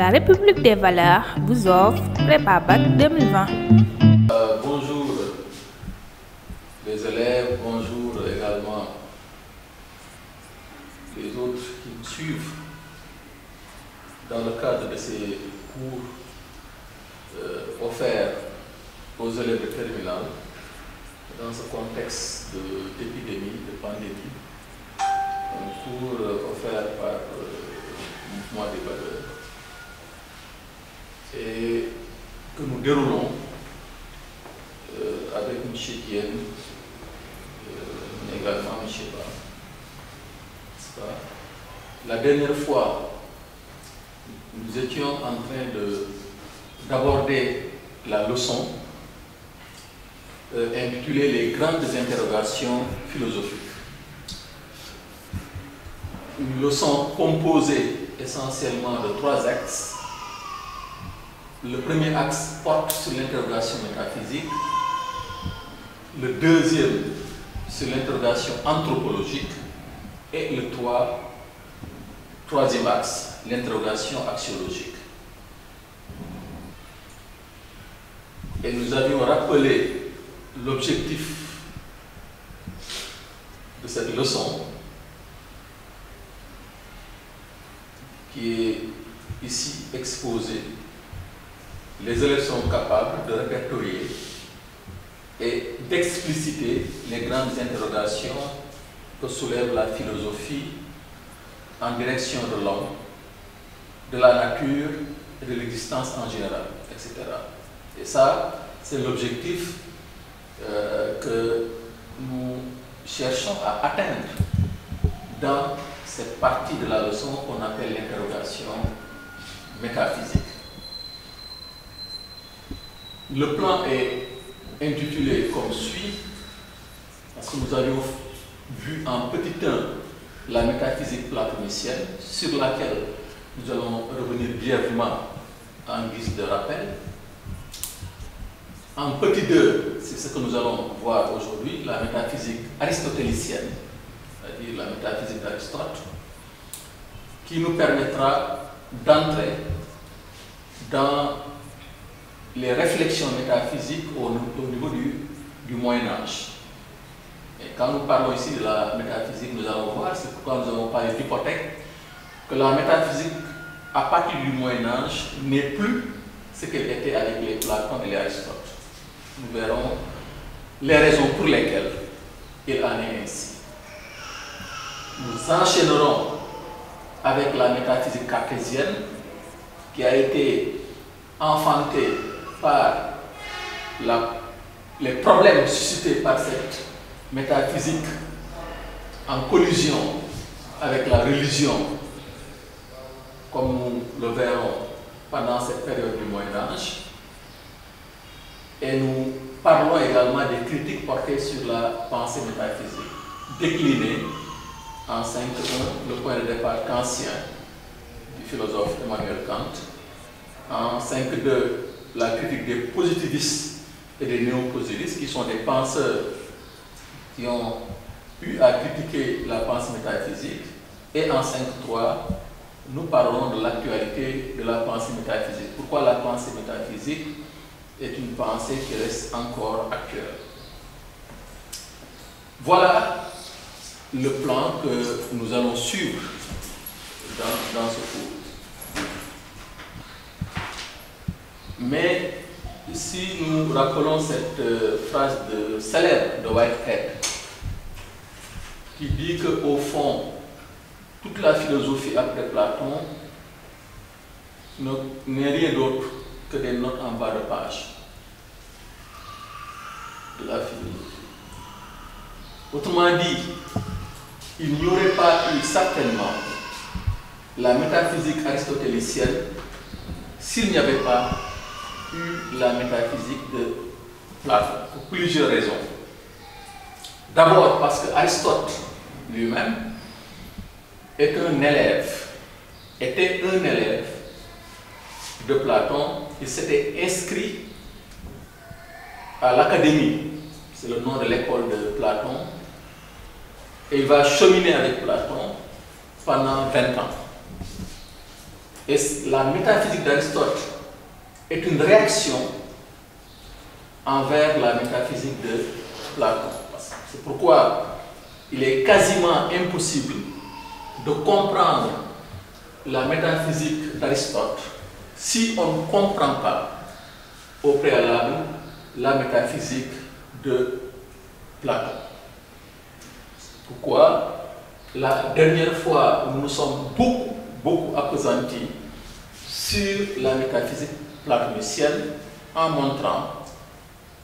La République des valeurs vous offre Prépa Bac 2020. Bonjour les élèves, bonjour également les autres qui me suivent dans le cadre de ces cours offerts aux élèves de terminale dans ce contexte d'épidémie, de pandémie. Un cours offert par le mouvement des valeurs et que nous déroulons avec M. Dienne, mais également M. Ba. La dernière fois, nous étions en train d'aborder la leçon intitulée Les grandes interrogations philosophiques. Une leçon composée essentiellement de 3 axes. Le premier axe porte sur l'interrogation métaphysique, le deuxième sur l'interrogation anthropologique et le troisième axe, l'interrogation axiologique. Et nous avions rappelé l'objectif de cette leçon qui est ici exposée. Les élèves sont capables de répertorier et d'expliciter les grandes interrogations que soulève la philosophie en direction de l'homme, de la nature et de l'existence en général, etc. Et ça, c'est l'objectif que nous cherchons à atteindre dans cette partie de la leçon qu'on appelle l'interrogation métaphysique. Le plan est intitulé comme suit, parce que nous avions vu en petit 1 la métaphysique platonicienne, sur laquelle nous allons revenir brièvement en guise de rappel. En petit 2, c'est ce que nous allons voir aujourd'hui, la métaphysique aristotélicienne, c'est-à-dire la métaphysique d'Aristote, qui nous permettra d'entrer dans les réflexions métaphysiques au niveau du Moyen-Âge. Et quand nous parlons ici de la métaphysique, nous allons voir, c'est pourquoi nous avons parlé d'hypothèque, que la métaphysique, à partir du Moyen-Âge, n'est plus ce qu'elle était avec les Platon et les Aristote. Nous verrons les raisons pour lesquelles il en est ainsi. Nous enchaînerons avec la métaphysique cartésienne, qui a été enfantée par les problèmes suscités par cette métaphysique en collision avec la religion, comme nous le verrons pendant cette période du Moyen-Âge. Et nous parlons également des critiques portées sur la pensée métaphysique, déclinée en 5.1, le point de départ kantien du philosophe Emmanuel Kant, en 5.2, la critique des positivistes et des néopositivistes, qui sont des penseurs qui ont eu à critiquer la pensée métaphysique. Et en 5.3, nous parlons de l'actualité de la pensée métaphysique. Pourquoi la pensée métaphysique est une pensée qui reste encore actuelle. Voilà le plan que nous allons suivre dans ce cours. Mais si nous rappelons cette phrase célèbre de Whitehead, qui dit qu'au fond, toute la philosophie après Platon n'est rien d'autre que des notes en bas de page de la philosophie. Autrement dit, il n'y aurait pas eu certainement la métaphysique aristotélicienne s'il n'y avait pas eu la métaphysique de Platon, pour plusieurs raisons. D'abord parce que Aristote lui-même était un élève de Platon. Il s'était inscrit à l'Académie, c'est le nom de l'école de Platon, et il va cheminer avec Platon pendant 20 ans. Et la métaphysique d'Aristote est une réaction envers la métaphysique de Platon. C'est pourquoi il est quasiment impossible de comprendre la métaphysique d'Aristote si on ne comprend pas au préalable la métaphysique de Platon. Pourquoi la dernière fois nous nous sommes beaucoup appesantis sur la métaphysique platonicienne en montrant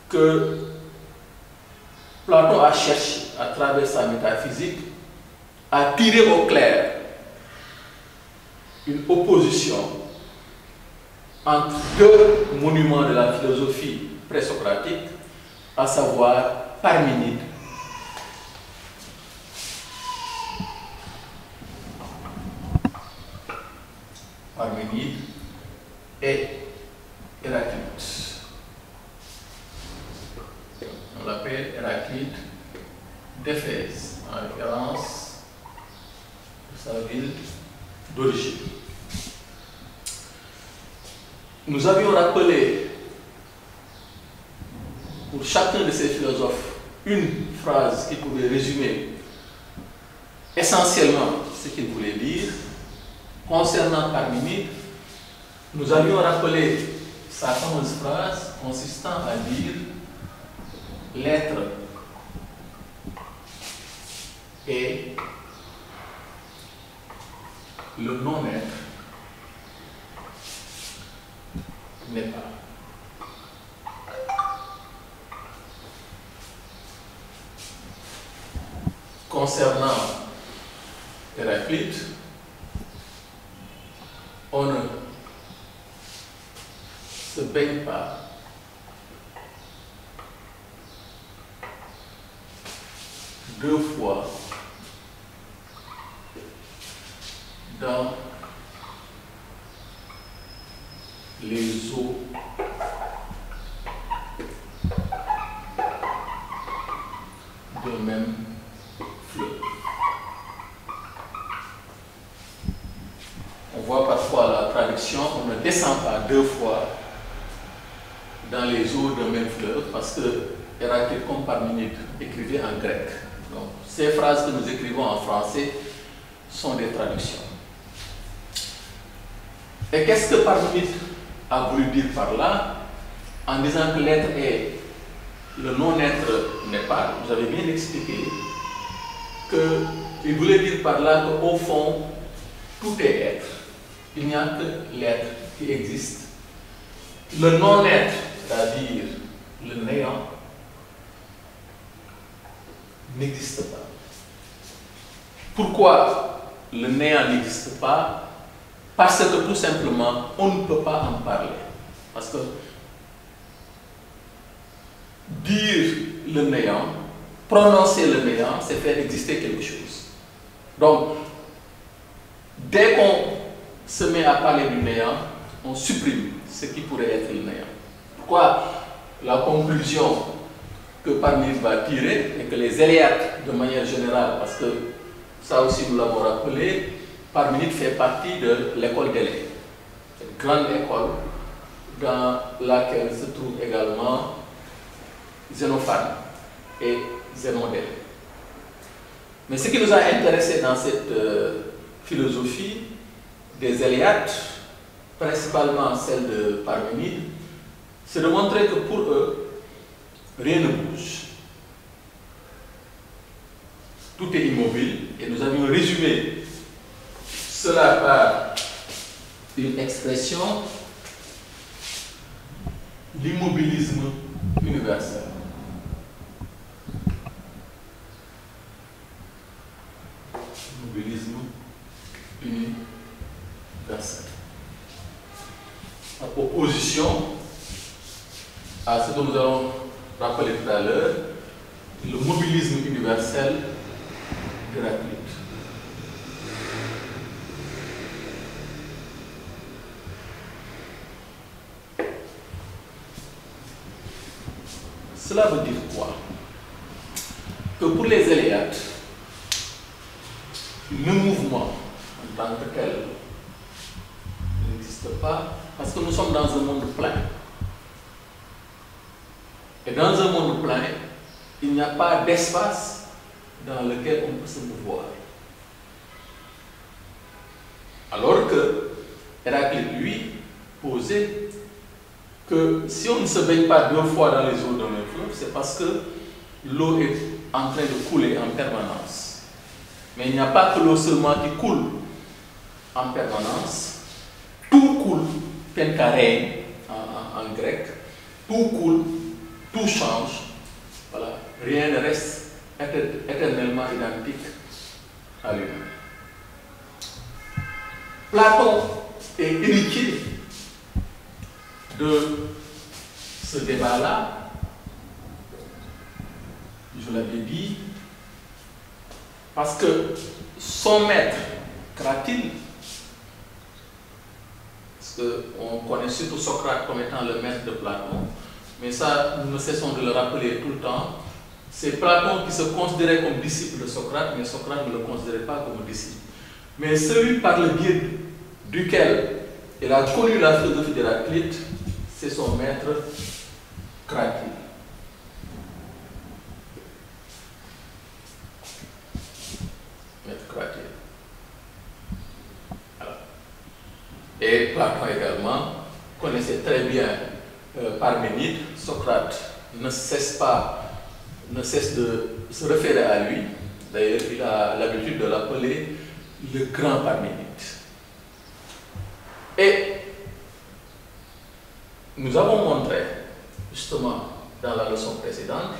que Platon a cherché à travers sa métaphysique à tirer au clair une opposition entre deux monuments de la philosophie présocratique, à savoir Parménide et Héraclite. On l'appelle Héraclite d'Éphèse, en référence à sa ville d'origine. Nous avions rappelé pour chacun de ces philosophes une phrase qui pouvait résumer essentiellement ce qu'il voulait dire. Concernant Parménide, nous avions rappelé sa fameuse phrase consistant à dire l'être est le non-être n'est pas. Concernant Héraclite, on ne se baigne pas deux fois dans les eaux d'un même fleuve. On voit parfois la traduction, on ne descend pas deux fois dans les eaux d'un même fleuve, parce que Héraclite comme Parménide écrivait en grec. Donc, ces phrases que nous écrivons en français sont des traductions. Et qu'est-ce que Parménide a voulu dire par là, en disant que l'être est le non-être n'est pas? Vous avez bien expliqué qu'il voulait dire par là qu'au fond, tout est être. Il n'y a que l'être qui existe. Le non-être, c'est-à-dire le néant, n'existe pas. Pourquoi le néant n'existe pas? Parce que tout simplement, on ne peut pas en parler. Parce que dire le néant, prononcer le néant, c'est faire exister quelque chose. Donc, dès qu'on se met à parler du néant, on supprime ce qui pourrait être le néant. Pourquoi la conclusion que Parménide va tirer, et que les Éléates, de manière générale, parce que ça aussi nous l'avons rappelé, Parménide fait partie de l'école d'Élène, cette grande école dans laquelle se trouvent également Xénophane et Zénon d'Élène. Mais ce qui nous a intéressé dans cette philosophie des Éléates, principalement celle de Parménide, c'est de montrer que pour eux, rien ne bouge. Tout est immobile, et nous avions résumé cela par une expression, l'immobilisme universel. L'immobilisme universel. En opposition à ce que nous allons rappeler tout à l'heure, le mobilisme universel d'Héraclite. Cela veut dire quoi? Que pour les Éléates, le mouvement en tant que tel n'existe pas parce que nous sommes dans un monde plein. Et dans un monde plein, il n'y a pas d'espace dans lequel on peut se mouvoir. Alors que Héraclite, lui, posait que si on ne se baigne pas 2 fois dans les eaux d'un même fleuve, c'est parce que l'eau est en train de couler en permanence. Mais il n'y a pas que l'eau seulement qui coule en permanence. Tout coule, penkarein en grec, tout coule, tout change. Voilà. Rien ne reste éternellement identique à lui-même. Platon est héritier de ce débat-là. Je l'avais dit, parce que son maître, Cratyle, parce qu'on connaît surtout Socrate comme étant le maître de Platon, mais ça, nous ne cessons de le rappeler tout le temps, c'est Platon qui se considérait comme disciple de Socrate, mais Socrate ne le considérait pas comme disciple. Mais celui par le biais duquel il a connu la philosophie d'Héraclite, c'est son maître Cratyle. Maître Cratyle. Alors. Et Platon également connaissait très bien Parménide. Socrate ne cesse de se référer à lui. D'ailleurs, il a l'habitude de l'appeler le grand Parménide. Et nous avons montré, justement, dans la leçon précédente,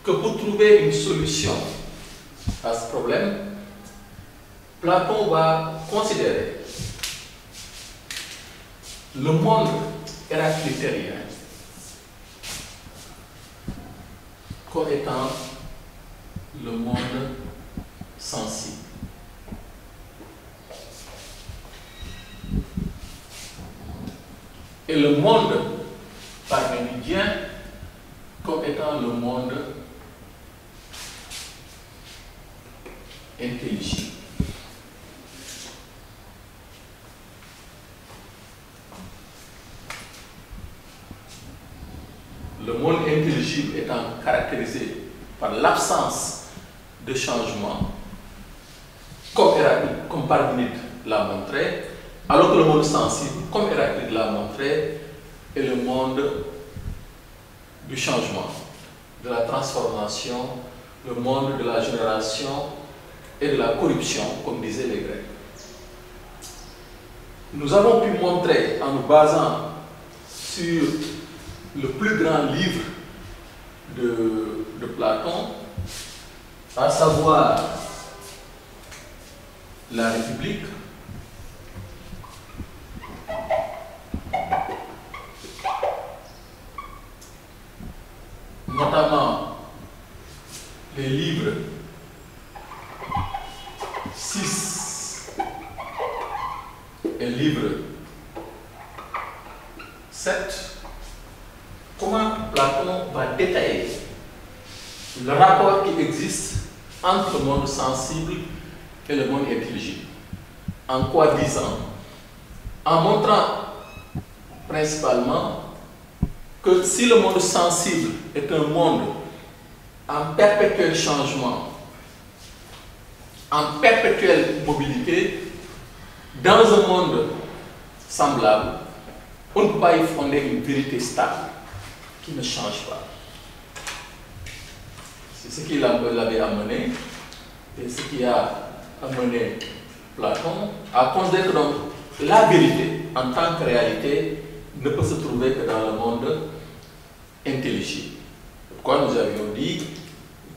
que pour trouver une solution à ce problème, Platon va considérer le monde héraclitérien comme étant le monde sensible. Et le monde parménidien comme étant le monde intelligible. Le monde intelligible étant caractérisé par l'absence de changement, comme Parménide l'a montré, alors que le monde sensible, comme Héraclite l'a montré, est le monde du changement, de la transformation, le monde de la génération et de la corruption, comme disaient les Grecs. Nous avons pu montrer, en nous basant sur le plus grand livre de Platon, à savoir la République, notamment les livres 6 et livre 7, comment Platon va détailler le rapport qui existe entre le monde sensible et le monde intelligible. En quoi disant? En montrant principalement que si le monde sensible est un monde en perpétuel changement, en perpétuelle mobilité, dans un monde semblable, on ne peut pas y fonder une vérité stable qui ne change pas. C'est ce qui l'avait amené, et ce qui a amené Platon à considérer que donc la vérité en tant que réalité ne peut se trouver que dans le monde intelligible. Pourquoi nous avions dit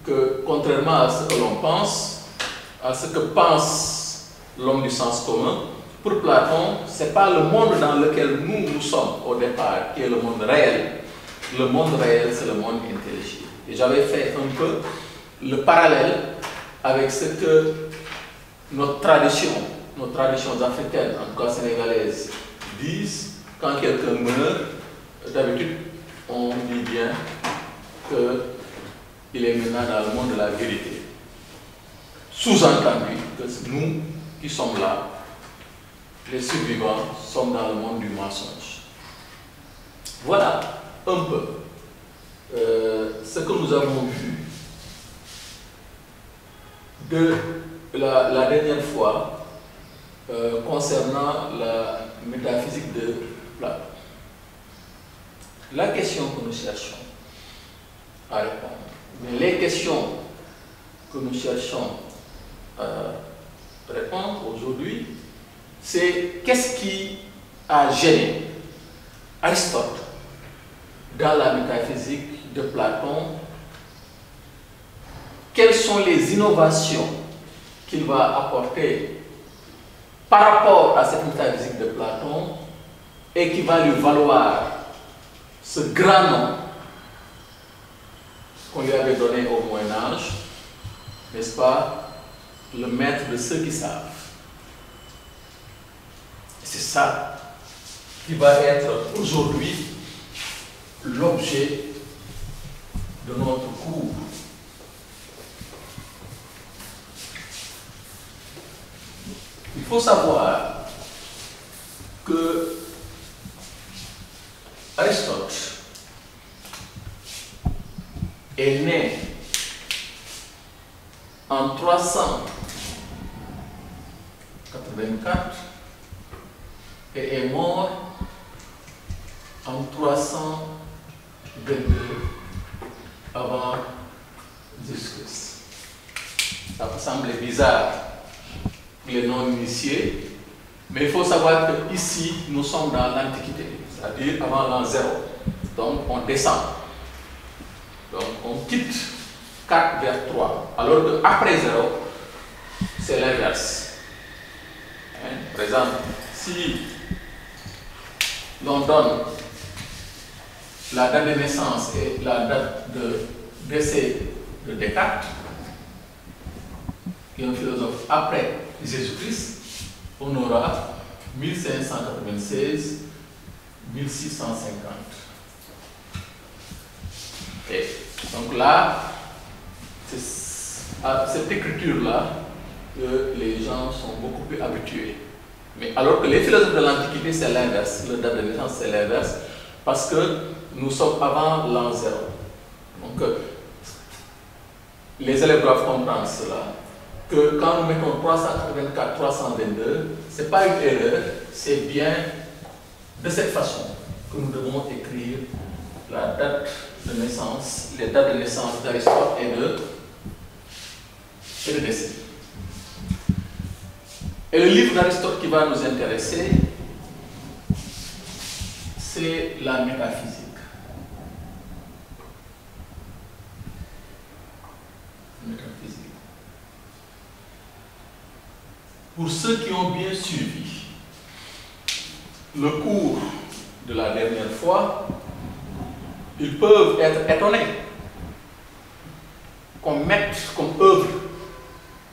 que contrairement à ce que l'on pense, à ce que pense l'homme du sens commun, pour Platon, ce n'est pas le monde dans lequel nous sommes au départ qui est le monde réel. Le monde réel, c'est le monde intelligible. Et j'avais fait un peu le parallèle avec ce que nos traditions africaines, en tout cas sénégalaises, disent quand quelqu'un meurt. D'habitude, on dit bien qu'il est maintenant dans le monde de la vérité. Sous-entendu que nous qui sommes là, les survivants sont dans le monde du mensonge. Voilà un peu ce que nous avons vu de la dernière fois concernant la métaphysique de Platon. La question que nous cherchons à répondre, mais les questions que nous cherchons à répondre aujourd'hui, c'est qu'est-ce qui a gêné Aristote dans la métaphysique de Platon? Quelles sont les innovations qu'il va apporter par rapport à cette métaphysique de Platon et qui va lui valoir ce grand nom qu'on lui avait donné au Moyen-Âge, n'est-ce pas, le maître de ceux qui savent. C'est ça qui va être aujourd'hui l'objet de notre cours. Il faut savoir que Aristote est né en 384 et est mort en 322 avant Jésus-Christ. Ça peut sembler bizarre pour les non-initiés, mais il faut savoir que ici nous sommes dans l'Antiquité, c'est-à-dire avant l'an 0. Donc on descend. Donc on quitte 4 vers 3, alors qu'après 0, c'est l'inverse. Par exemple, si l'on donne la date de naissance et la date de décès de Descartes, qui est un philosophe après Jésus-Christ, on aura 1596-1650. Et donc là, c'est à cette écriture-là que les gens sont beaucoup plus habitués. Mais alors que les philosophes de l'Antiquité, c'est l'inverse. La date de naissance, c'est l'inverse. Parce que nous sommes avant l'an 0. Donc, les élèves doivent comprendre cela. Que quand nous mettons 384, 322, ce n'est pas une erreur, c'est bien de cette façon que nous devons écrire la date de naissance, les dates de naissance d'Aristote et de décès. Et le livre d'Aristote qui va nous intéresser, c'est la métaphysique. Métaphysique. Pour ceux qui ont bien suivi le cours de la dernière fois, ils peuvent être étonnés qu'on mette comme œuvre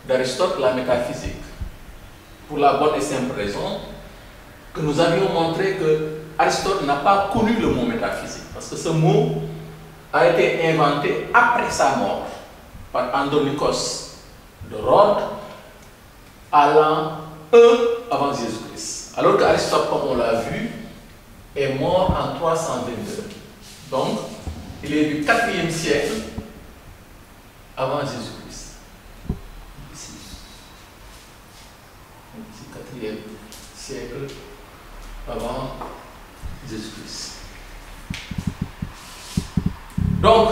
d'Aristote la métaphysique. Pour la bonne et simple raison que nous avions montré que Aristote n'a pas connu le mot métaphysique, parce que ce mot a été inventé après sa mort par Andronikos de Rhodes à l'an 1 avant Jésus-Christ. Alors qu'Aristote, comme on l'a vu, est mort en 322. Donc, il est du 4e siècle avant Jésus-Christ. Ici. 4e siècle avant Jésus-Christ. Donc,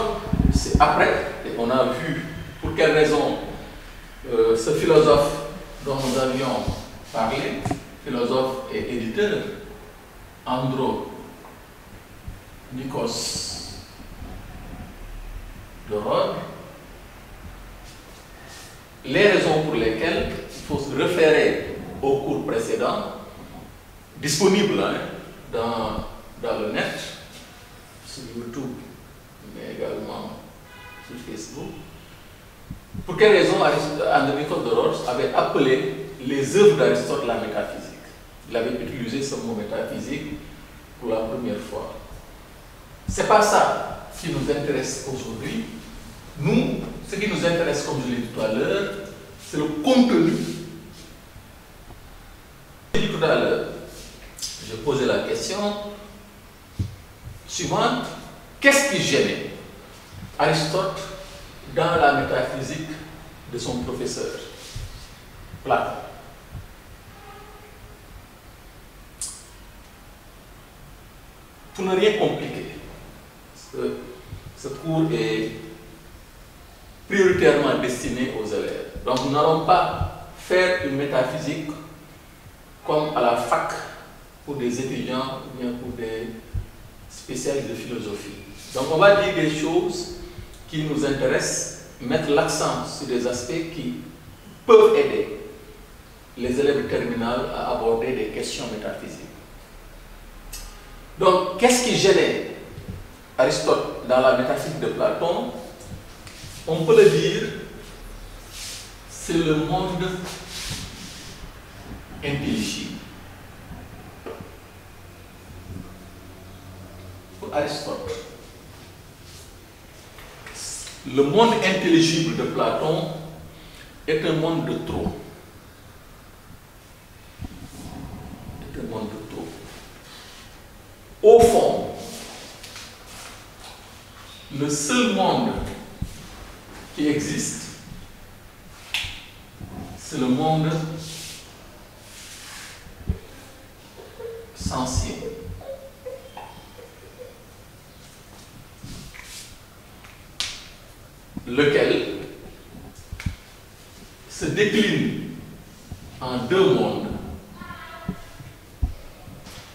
c'est après, et on a vu pour quelle raison ce philosophe dont nous avions parlé, philosophe et éditeur, Andronikos de Rhodes, les raisons pour lesquelles il faut se référer au cours précédent, disponible dans le net, sur YouTube, mais également sur Facebook. Pour quelle raison Andronikos de Rhodes avait appelé les œuvres d'Aristote la métaphysique? Il avait utilisé ce mot métaphysique pour la première fois. Ce n'est pas ça qui nous intéresse aujourd'hui. Nous, ce qui nous intéresse, comme je l'ai dit tout à l'heure, c'est le contenu. Je l'ai dit tout à l'heure, suivante. Qu'est-ce qui gênait Aristote dans la métaphysique de son professeur, Platon? Pour ne rien compliquer, parce que ce cours est prioritairement destiné aux élèves. Donc nous n'allons pas faire une métaphysique comme à la fac pour des étudiants ou bien pour des spécialistes de philosophie. Donc on va dire des choses qui nous intéressent, mettre l'accent sur des aspects qui peuvent aider les élèves de terminale à aborder des questions métaphysiques. Donc, qu'est-ce qui gênait Aristote dans la métaphysique de Platon? On peut le dire, c'est le monde intelligible. Pour Aristote, le monde intelligible de Platon est un monde de trop. C'est un monde de trop. Au fond, le seul monde qui existe, c'est le monde sensible. Lequel se décline en deux mondes.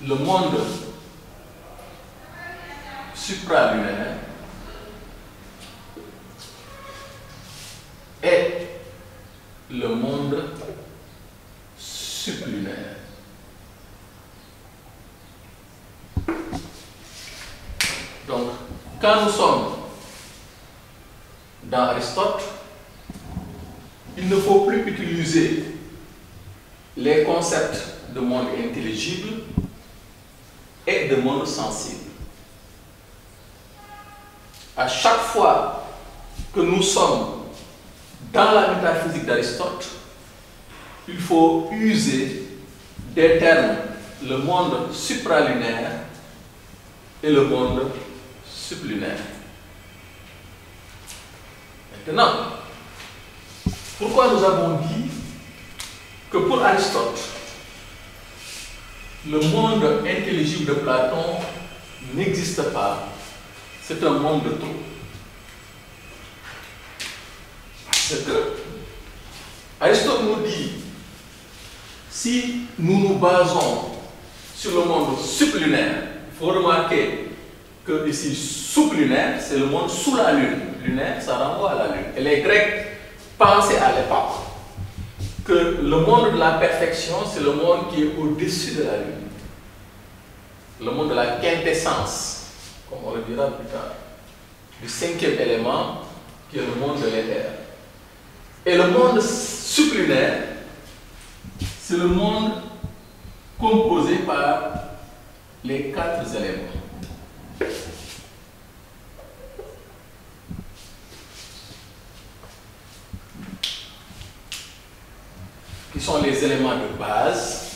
Le monde supralunaire et le monde sublunaire. Donc, quand nous sommes dans Aristote, il ne faut plus utiliser les concepts de monde intelligible et de monde sensible. À chaque fois que nous sommes dans la métaphysique d'Aristote, il faut user des termes, le monde supralunaire et le monde sublunaire. Maintenant, pourquoi nous avons dit que pour Aristote, le monde intelligible de Platon n'existe pas? C'est un monde de trop. C'est que Aristote nous dit, si nous nous basons sur le monde sublunaire, il faut remarquer que ici, sublunaire, c'est le monde sous la Lune. Lunaire, ça renvoie à la Lune. Et les Grecs pensaient à l'époque que le monde de la perfection, c'est le monde qui est au-dessus de la Lune. Le monde de la quintessence, comme on le dira plus tard, du cinquième élément, qui est le monde de l'éther. Et le monde sublunaire, c'est le monde composé par les quatre éléments. Qui sont les éléments de base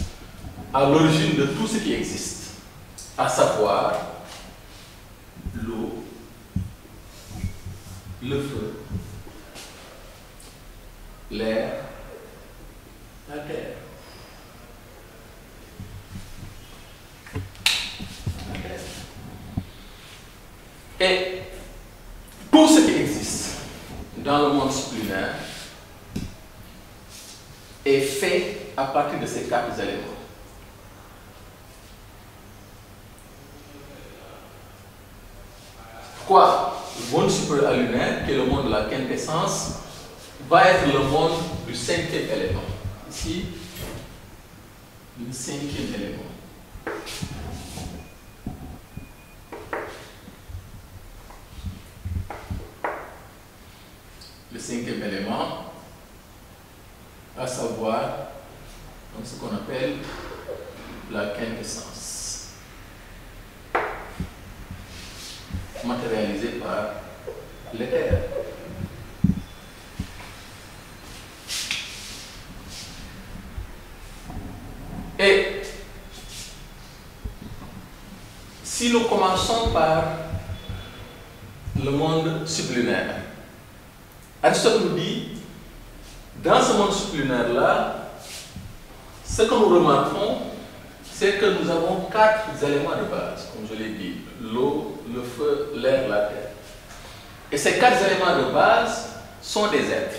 à l'origine de tout ce qui existe, à savoir l'eau, le feu, l'air, la terre. Et tout ce qui existe dans le monde sublunaire est fait à partir de ces quatre éléments. Pourquoi le monde supralunaire, qui est le monde de la quintessence, va être le monde du cinquième élément. Ici, le cinquième élément. Le cinquième élément, à savoir ce qu'on appelle la quintessence, matérialisée par l'éther. Et si nous commençons Commençons par le monde sublunaire. Aristote nous dit, dans ce monde sublunaire-là, ce que nous remarquons, c'est que nous avons 4 éléments de base, comme je l'ai dit, l'eau, le feu, l'air, la terre. Et ces 4 éléments de base sont des êtres.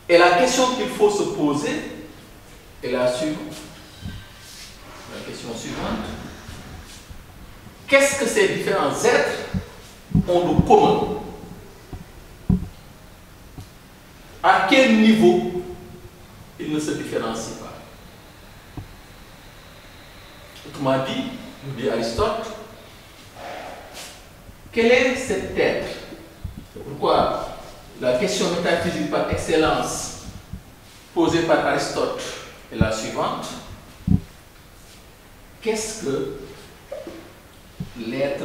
Et la question qu'il faut se poser est la suivante. La question suivante. Qu'est-ce que ces différents êtres ont de commun? À quel niveau ils ne se différencient pas? Autrement dit, nous dit Aristote, quel est cet être? C'est pourquoi la question métaphysique par excellence posée par Aristote est la suivante. Qu'est-ce que l'être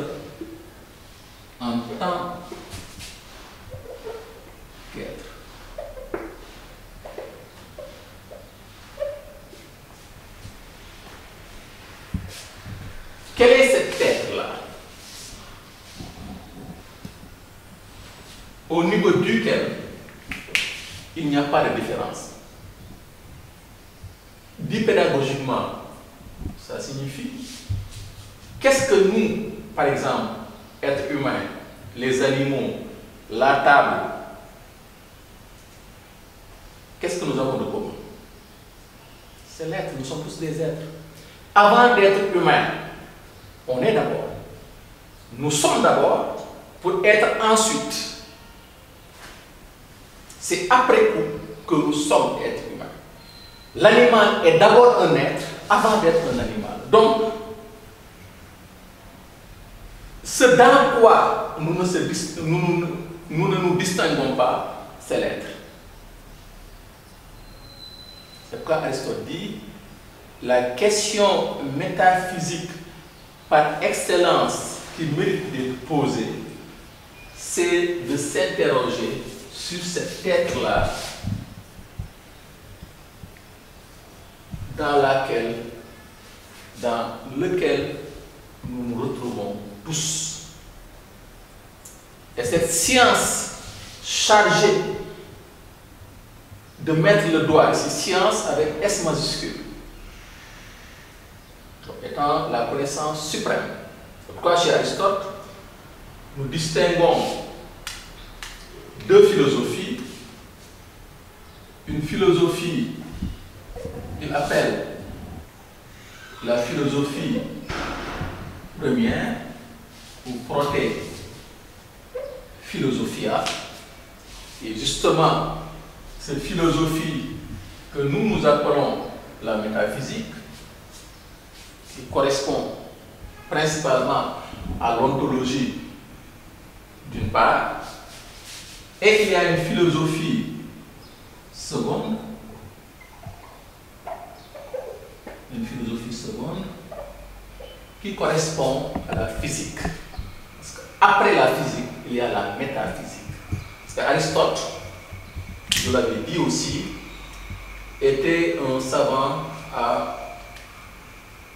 en tant qu'être? Quel est cet être-là au niveau duquel il n'y a pas de différence? Dit pédagogiquement, ça signifie qu'est-ce que nous, par exemple, êtres humains, les animaux, la table, qu'est-ce que nous avons de commun? C'est l'être, nous sommes tous des êtres. Avant d'être humains, on est d'abord. Nous sommes d'abord pour être ensuite. C'est après coup que nous sommes êtres humains. L'animal est d'abord un être avant d'être un animal. Donc, ce dans quoi nous ne nous distinguons pas, c'est l'être. C'est pourquoi Aristote dit la question métaphysique par excellence qui mérite d'être posée, c'est de s'interroger sur cet être-là dans lequel nous nous retrouvons tous. Et cette science chargée de mettre le doigt ici, science avec S majuscule, étant la connaissance suprême. C'est pourquoi chez Aristote, nous distinguons 2 philosophies. Une philosophie qu'il appelle la philosophie première ou proté-philosophia. Et justement, cette philosophie que nous appelons la métaphysique, qui correspond principalement à l'ontologie d'une part, et il y a une philosophie seconde, qui correspond à la physique. Parce qu'après la physique, il y a la métaphysique. Parce qu'Aristote, je l'avais dit aussi, était un savant à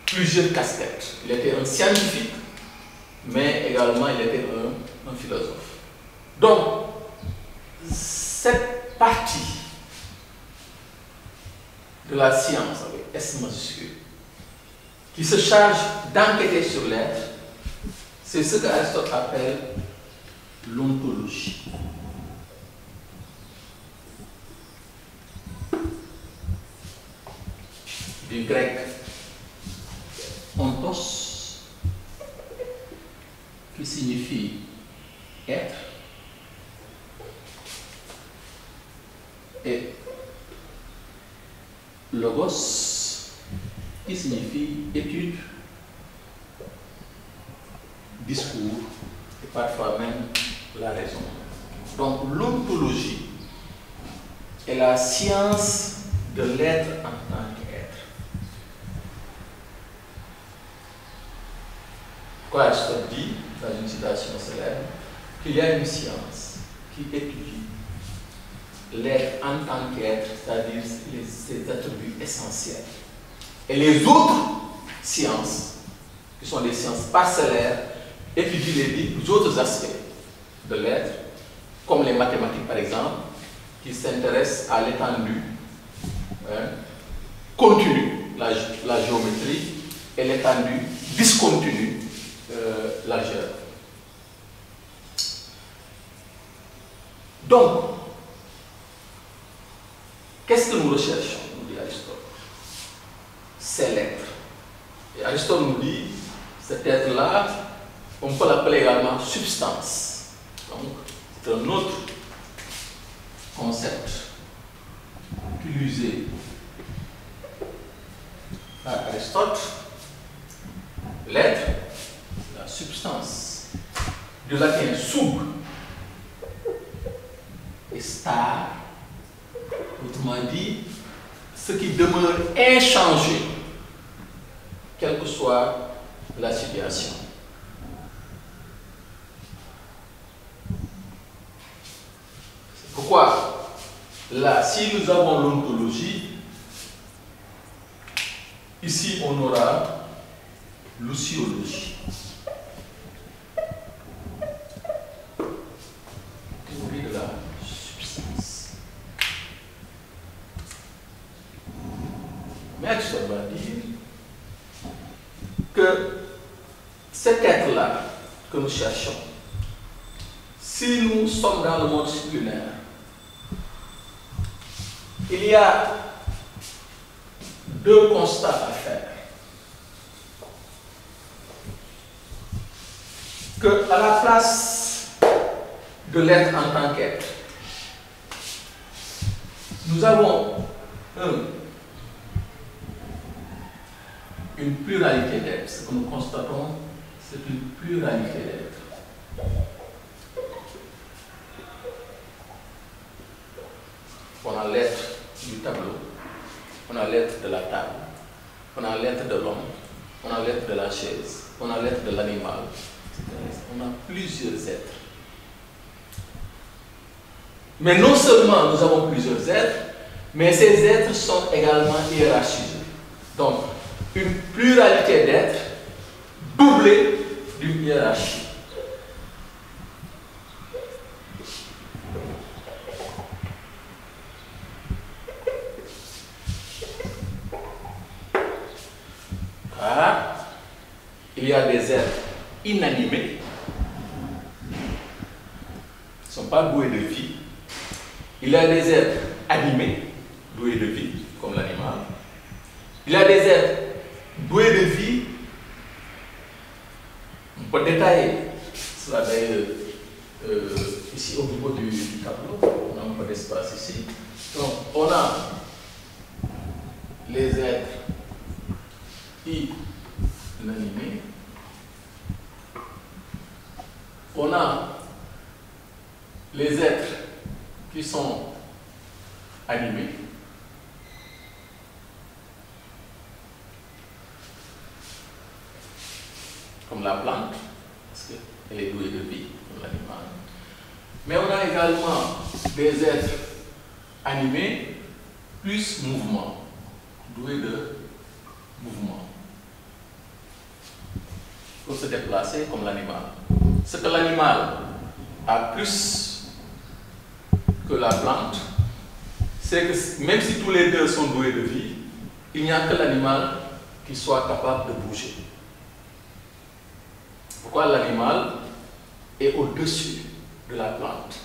plusieurs casquettes. Il était un scientifique, mais également il était un philosophe. Donc, cette partie de la science avec S majuscule, qui se charge d'enquêter sur l'être, c'est ce qu'Aristote appelle l'ontologie. Du grec ontos, qui signifie être, et logos, qui signifie étude, discours, et parfois même la raison. Donc l'ontologie est la science de l'être en tant qu'être. Quoi Aristote dit, dans une citation célèbre, qu'il y a une science qui étudie l'être en tant qu'être, c'est-à-dire ses attributs essentiels. Et les autres sciences, qui sont des sciences parcellaires, étudient les autres aspects de l'être, comme les mathématiques par exemple, qui s'intéressent à l'étendue continue, la géométrie, et l'étendue discontinue, l'algèbre. Donc, qu'est-ce que nous recherchons, nous dit Aristote? C'est l'être. Et Aristote nous dit, cet être-là, on peut l'appeler également substance. Donc, c'est un autre concept utilisé par Aristote. L'être, la substance, du latin sub et star, autrement dit, ce qui demeure inchangé, quelle que soit la situation. C'est pourquoi, là, si nous avons l'ontologie, ici on aura l'ousiologie. Théorie de la substance. Mais Aristote va dire que cet être-là que nous cherchons, si nous sommes dans le monde disciplinaire, il y a deux constats à faire. Que à la place de l'être en tant qu'être, nous avons une pluralité d'êtres. Ce que nous constatons, c'est une pluralité d'êtres. On a l'être du tableau, on a l'être de la table, on a l'être de l'homme, on a l'être de la chaise, on a l'être de l'animal. On a plusieurs êtres. Mais non seulement nous avons plusieurs êtres, mais ces êtres sont également hiérarchisés. Donc, une pluralité d'êtres doublée d'une hiérarchie. Car il y a des êtres inanimés, qui ne sont pas doués de vie. Il y a des êtres animés, doués de vie, comme l'animal. Il y a des êtres doués de vie. On peut détailler cela d'ailleurs ici au niveau du tableau. On a un peu d'espace ici. Donc, on a les êtres inanimés. On a les êtres qui sont animés. Comme la plante, parce qu'elle est douée de vie, comme l'animal. Mais on a également des êtres animés plus mouvement, doués de mouvement, pour se déplacer comme l'animal. Ce que l'animal a plus que la plante, c'est que même si tous les deux sont doués de vie, il n'y a que l'animal qui soit capable de bouger. Pourquoi l'animal est au-dessus de la plante?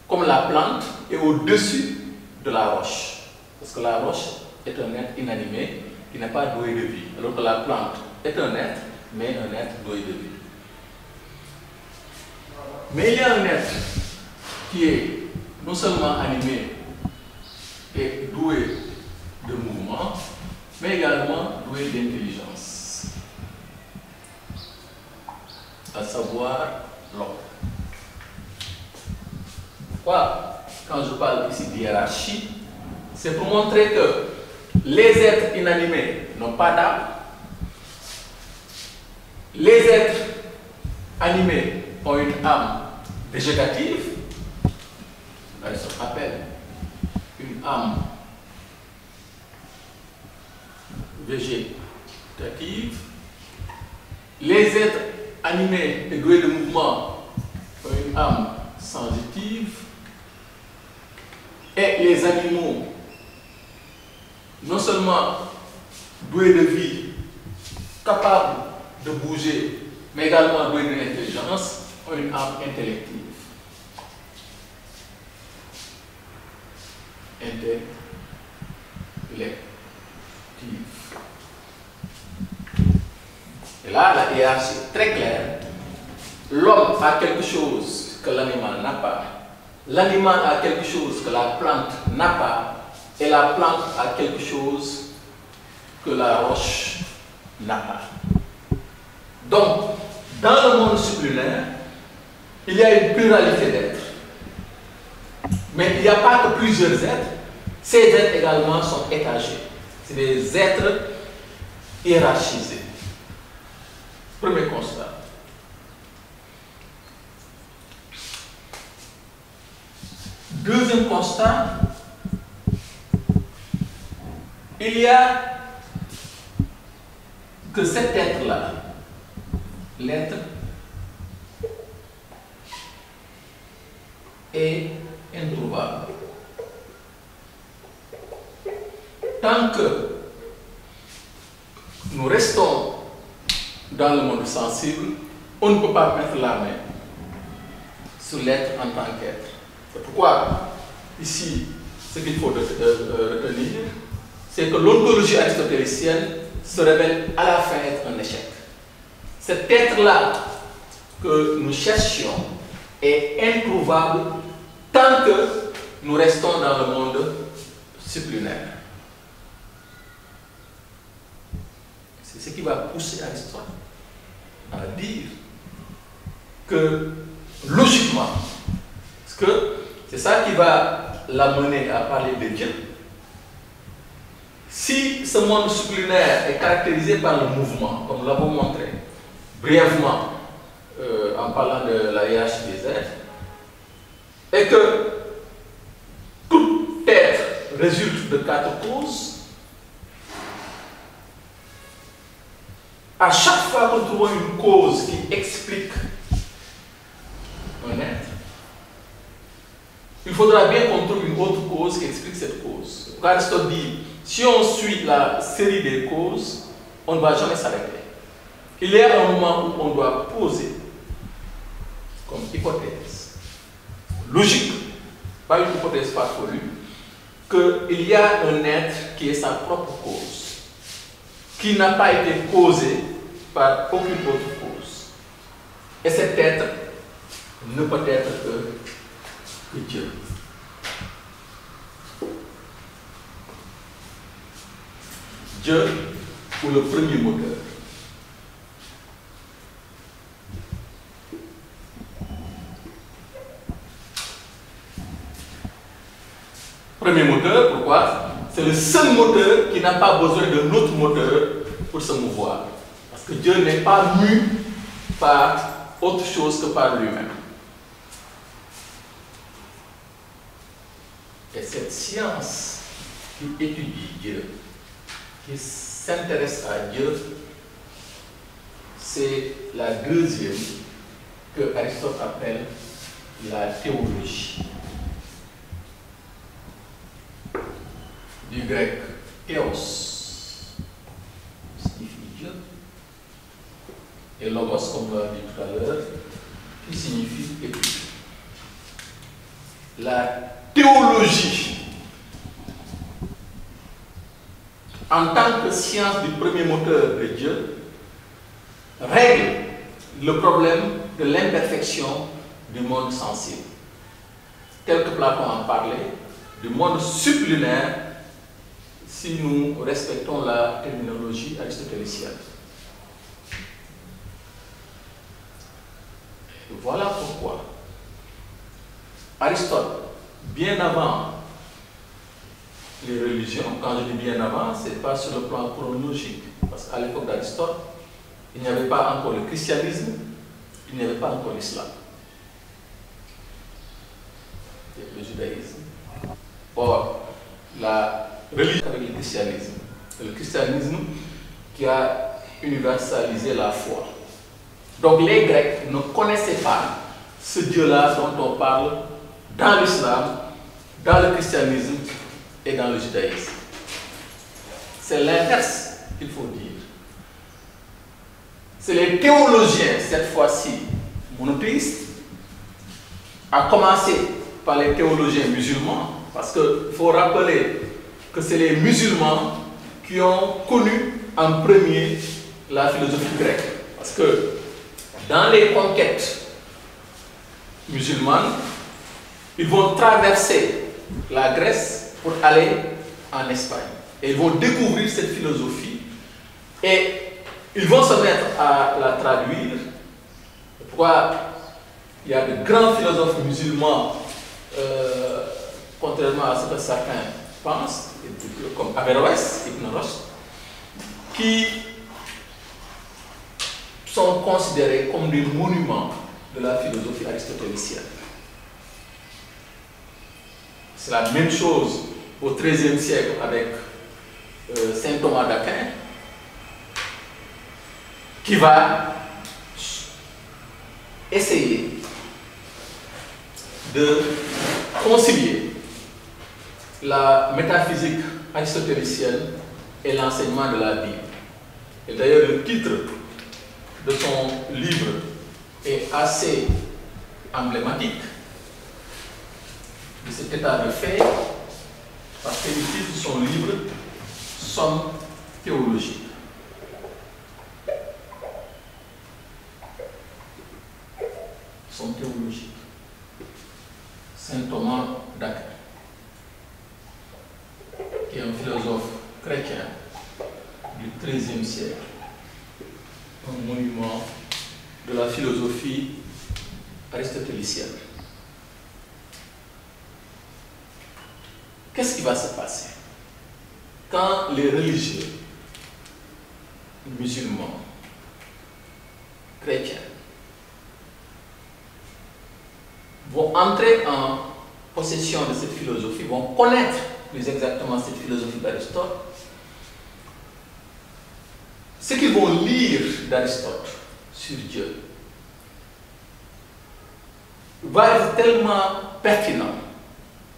Comme la plante est au-dessus de la roche. Parce que la roche est un être inanimé qui n'est pas doué de vie. Alors que la plante est un être, mais un être doué de vie. Mais il y a un être qui est non seulement animé et doué de mouvement, mais également doué d'intelligence, à savoir l'homme. Pourquoi, quand je parle ici d'hiérarchie, c'est pour montrer que les êtres inanimés n'ont pas d'âme, les êtres animés ont une âme végétative, elle se rappelle une âme végétative. Les êtres animés et doués de mouvement ont une âme sensitive. Et les animaux, non seulement doués de vie, capables de bouger, mais également doués d'intelligence, ont une âme intellective. Et là, la hiérarchie est très claire. L'homme a quelque chose que l'animal n'a pas. L'animal a quelque chose que la plante n'a pas. Et la plante a quelque chose que la roche n'a pas. Donc, dans le monde sublunaire, il y a une pluralité d'êtres. Mais il n'y a pas que plusieurs êtres. Ces êtres également sont étagés. C'est des êtres hiérarchisés. Premier constat. Deuxième constat, il y a que cet être-là, l'être, est introuvable. Tant que nous restons dans le monde sensible, on ne peut pas mettre la main sur l'être en tant qu'être. C'est pourquoi, ici, ce qu'il faut retenir, c'est que l'ontologie aristotélicienne se révèle à la fin être un échec. Cet être-là que nous cherchions est introuvable tant que nous restons dans le monde sublunaire. C'est ce qui va pousser Aristote à dire que, logiquement, parce que c'est ça qui va l'amener à parler de Dieu. Si ce monde sublunaire est caractérisé par le mouvement, comme nous l'avons montré brièvement en parlant de la hiérarchie des êtres, et que tout être résulte de 4 causes, à chaque fois que nous trouvons une cause qui explique un être, il faudra bien qu'on trouve une autre cause qui explique cette cause. Aristote dit, si on suit la série des causes, on ne va jamais s'arrêter. Il y a un moment où on doit poser comme hypothèse logique, pas une hypothèse farfelue, qu'il y a un être qui est sa propre cause, qui n'a pas été causé par aucune autre cause. Et cet être ne peut être que Dieu. Dieu ou le premier moteur. Premier moteur, pourquoi? C'est le seul moteur qui n'a pas besoin d'un autre moteur pour se mouvoir. Parce que Dieu n'est pas mu par autre chose que par lui-même. Et cette science qui étudie Dieu, qui s'intéresse à Dieu, c'est la deuxième que Aristote appelle la théologie. Du grec théos signifie Dieu, et logos, comme on l'a dit tout à l'heure, qui signifie étude. La théologie, en tant que science du premier moteur de Dieu, règle le problème de l'imperfection du monde sensible. Tel que Platon en parlait, du monde sublunaire, si nous respectons la terminologie aristotélicienne. Voilà pourquoi Aristote, bien avant les religions, quand je dis bien avant, ce n'est pas sur le plan chronologique, parce qu'à l'époque d'Aristote, il n'y avait pas encore le christianisme, il n'y avait pas encore l'islam, le judaïsme. Or, la religion avec le christianisme le christianisme qui a universalisé la foi. Donc les Grecs ne connaissaient pas ce Dieu-là dont on parle dans l'islam, dans le christianisme et dans le judaïsme. C'est l'inverse qu'il faut dire. C'est les théologiens, cette fois-ci monothéistes, à commencer par les théologiens musulmans, parce qu'il faut rappeler que c'est les musulmans qui ont connu en premier la philosophie grecque. Parce que dans les conquêtes musulmanes, ils vont traverser la Grèce pour aller en Espagne. Et ils vont découvrir cette philosophie et ils vont se mettre à la traduire. Pourquoi il y a de grands philosophes musulmans, contrairement à ce que certains pensent, comme Averroès, Ibn Rushd, qui sont considérés comme des monuments de la philosophie aristotélicienne. C'est la même chose au XIIIe siècle avec Saint Thomas d'Aquin, qui va essayer de concilier la métaphysique aristotélicienne et l'enseignement de la Bible. Et d'ailleurs, le titre de son livre est assez emblématique de cet état de fait, parce qu'il titre son livre Somme théologique. Somme théologique. Saint Thomas d'Aquin, qui est un philosophe chrétien du XIIIe siècle, un monument de la philosophie aristotélicienne. Qu'est-ce qui va se passer quand les religieux musulmans, chrétiens, vont entrer en possession de cette philosophie, vont connaître plus exactement cette philosophie d'Aristote? Ce qu'ils vont lire d'Aristote sur Dieu va être tellement pertinent,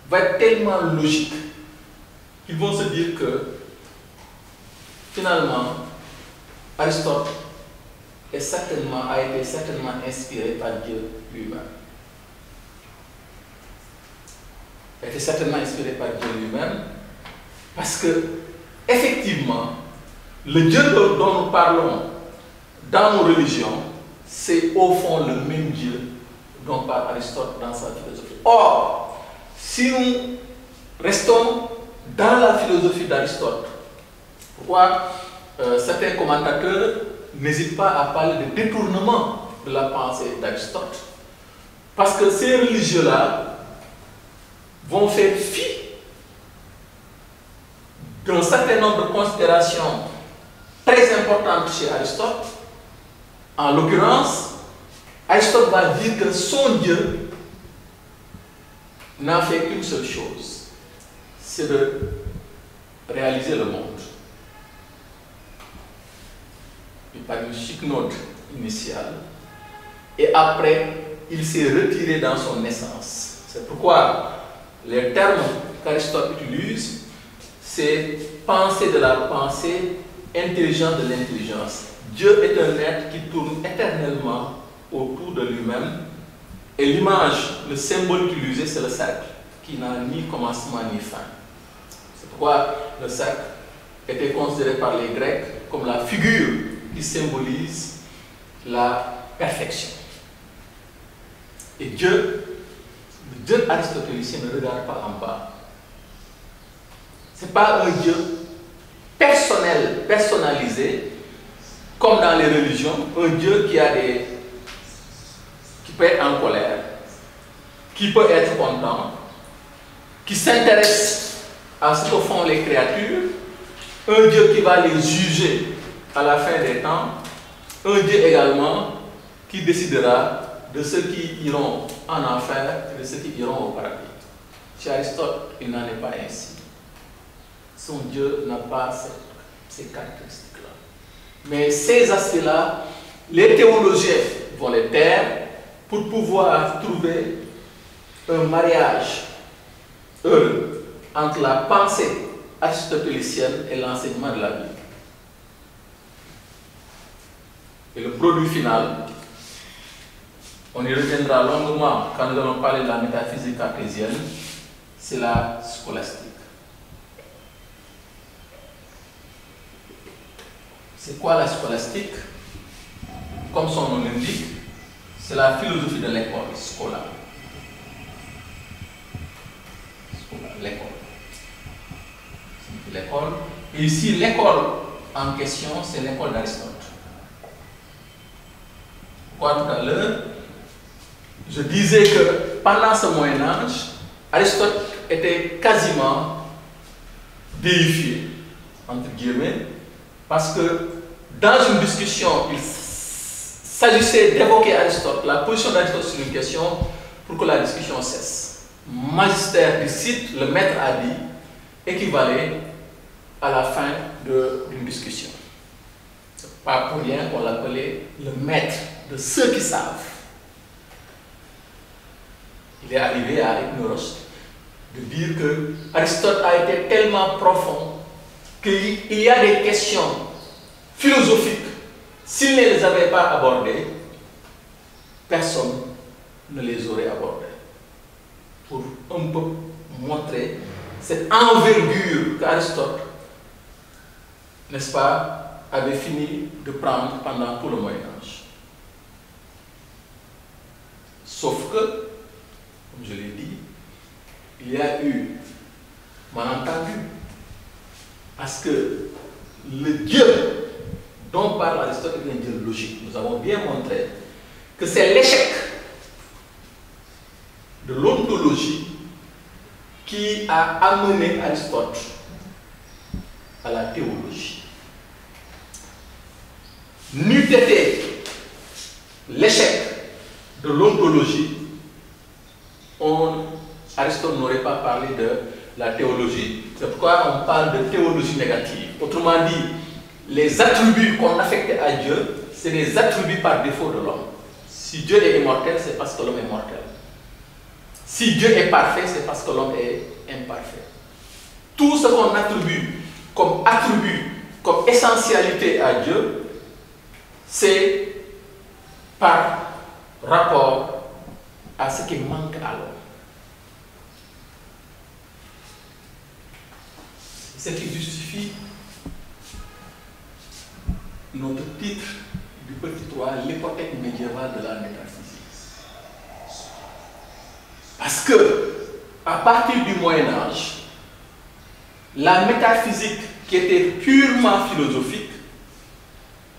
va être tellement logique, qu'ils vont se dire que finalement Aristote a été certainement inspiré par Dieu lui-même. A été certainement inspiré par Dieu lui-même, parce que effectivement le Dieu dont nous parlons dans nos religions, c'est au fond le même Dieu dont parle Aristote dans sa philosophie. Or, si nous restons dans la philosophie d'Aristote, pourquoi certains commentateurs n'hésitent pas à parler de détournement de la pensée d'Aristote? Parce que ces religieux-là vont faire fi d'un certain nombre de considérations très importantes chez Aristote. En l'occurrence, Aristote va dire que son Dieu n'a fait qu'une seule chose, c'est de réaliser le monde. Il parle d'une chic note initiale, et après, il s'est retiré dans son essence. C'est pourquoi les termes qu'Aristote utilise, c'est penser de la pensée, intelligence de l'intelligence. Dieu est un être qui tourne éternellement autour de lui-même, et l'image, le symbole utilisé, c'est le cercle, qui n'a ni commencement ni fin. C'est pourquoi le cercle était considéré par les Grecs comme la figure qui symbolise la perfection. Et Dieu, le Dieu aristotélicien, ne regarde pas en bas. Ce n'est pas un Dieu personnel, personnalisé, comme dans les religions, un Dieu qui peut être en colère, qui peut être content, qui s'intéresse à ce que font les créatures, un Dieu qui va les juger à la fin des temps, un Dieu également qui décidera de ceux qui iront en enfer et de ceux qui iront au paradis. Chez Aristote, il n'en est pas ainsi. Son Dieu n'a pas ces caractéristiques-là. Mais ces aspects-là, les théologiens vont les taire pour pouvoir trouver un mariage heureux entre la pensée aristotélicienne et l'enseignement de la Bible. Et le produit final, on y reviendra longuement quand nous allons parler de la métaphysique cartésienne, c'est la scolastique. C'est quoi la scolastique? Comme son nom l'indique, c'est la philosophie de l'école, scola. L'école. C'est l'école. Et ici, l'école en question, c'est l'école d'Aristote. Pourquoi tout à l'heure, je disais que pendant ce Moyen-Âge, Aristote était quasiment déifié, entre guillemets, parce que dans une discussion, il s'agissait d'évoquer Aristote, la position d'Aristote sur une question, pour que la discussion cesse. Magistère dicite, le maître a dit, équivalait à la fin d'une discussion. Pas pour rien qu'on l'appelait le maître de ceux qui savent. Il est arrivé à Hypnos de dire que Aristote a été tellement profond qu'il y a des questions philosophiques, s'il ne les avait pas abordées, personne ne les aurait abordées. Pour un peu montrer cette envergure qu'Aristote, n'est-ce pas, avait fini de prendre pendant tout le Moyen-Âge. Sauf que, comme je l'ai dit, il y a eu malentendu. Parce que le Dieu dont parle Aristote est un Dieu logique. Nous avons bien montré que c'est l'échec de l'ontologie qui a amené Aristote à la théologie. N'eût été l'échec de l'ontologie, Aristote n'aurait pas parlé de la théologie. C'est pourquoi on parle de théologie négative. Autrement dit, les attributs qu'on affecte à Dieu, c'est des attributs par défaut de l'homme. Si Dieu est immortel, c'est parce que l'homme est mortel. Si Dieu est parfait, c'est parce que l'homme est imparfait. Tout ce qu'on attribue, comme essentialité à Dieu, c'est par rapport à ce qui manque à l'homme. Ce qui justifie notre titre du petit 3, l'hypothèque médiévale de la métaphysique. Parce que, à partir du Moyen-Âge, la métaphysique qui était purement philosophique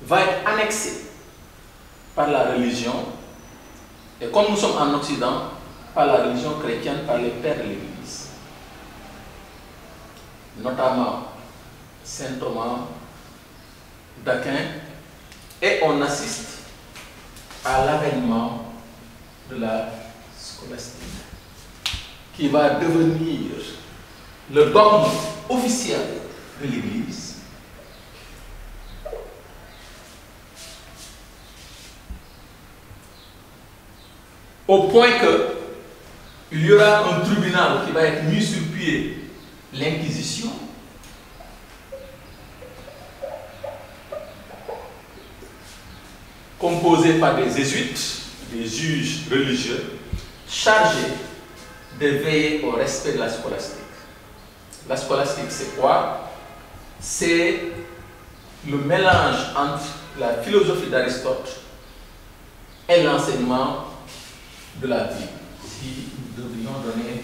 va être annexée par la religion, et comme nous sommes en Occident, par la religion chrétienne, par les pères de l'Église, notamment Saint Thomas d'Aquin, et on assiste à l'avènement de la scolastique, qui va devenir le dogme officiel de l'Église, au point qu'il y aura un tribunal qui va être mis sur pied, l'Inquisition, composé par des jésuites, des juges religieux, chargés de veiller au respect de la scolastique. La scolastique, c'est quoi? C'est le mélange entre la philosophie d'Aristote et l'enseignement de la vie. Si nous devions donner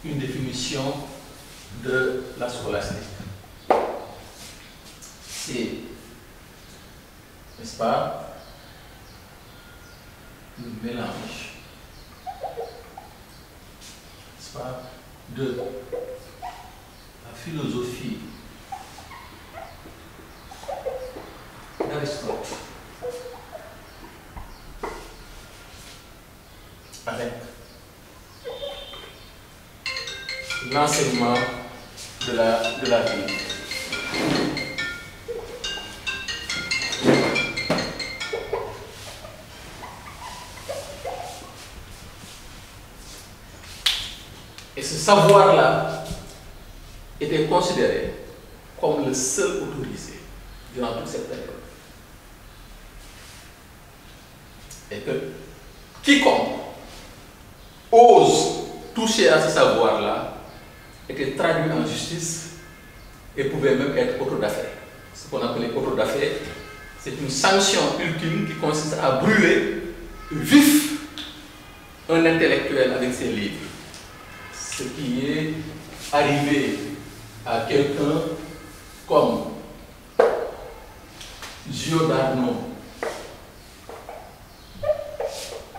une définition de la scolastique, c'est, n'est-ce pas, le mélange, n'est-ce pas, de la philosophie d'Aristote avec l'enseignement de la vie. ce savoir-là était considéré comme le seul autorisé durant toute cette période. Et que quiconque ose toucher à ce savoir-là était traduit en justice et pouvait même être auto d'affaires. Ce qu'on appelait auto d'affaires, c'est une sanction ultime qui consiste à brûler vif un intellectuel avec ses livres. Ce qui est arrivé à quelqu'un comme Giordano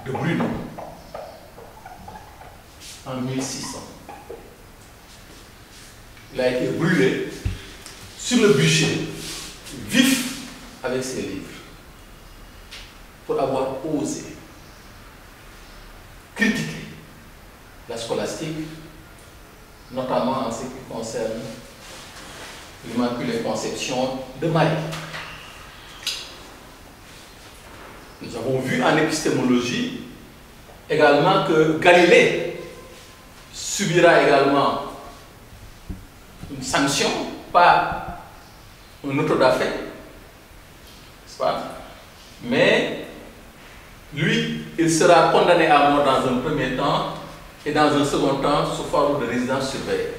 de Bruno en 1600. Il a été brûlé sur le bûcher, vif avec ses livres, pour avoir osé critiquer la scolastique, notamment en ce qui concerne l'Immaculée Conception de Marie. Nous avons vu en épistémologie également que Galilée subira également une sanction, pas un auto d'affaires, n'est-ce pas? Mais lui, il sera condamné à mort dans un premier temps et dans un second temps sous forme de résidence surveillée.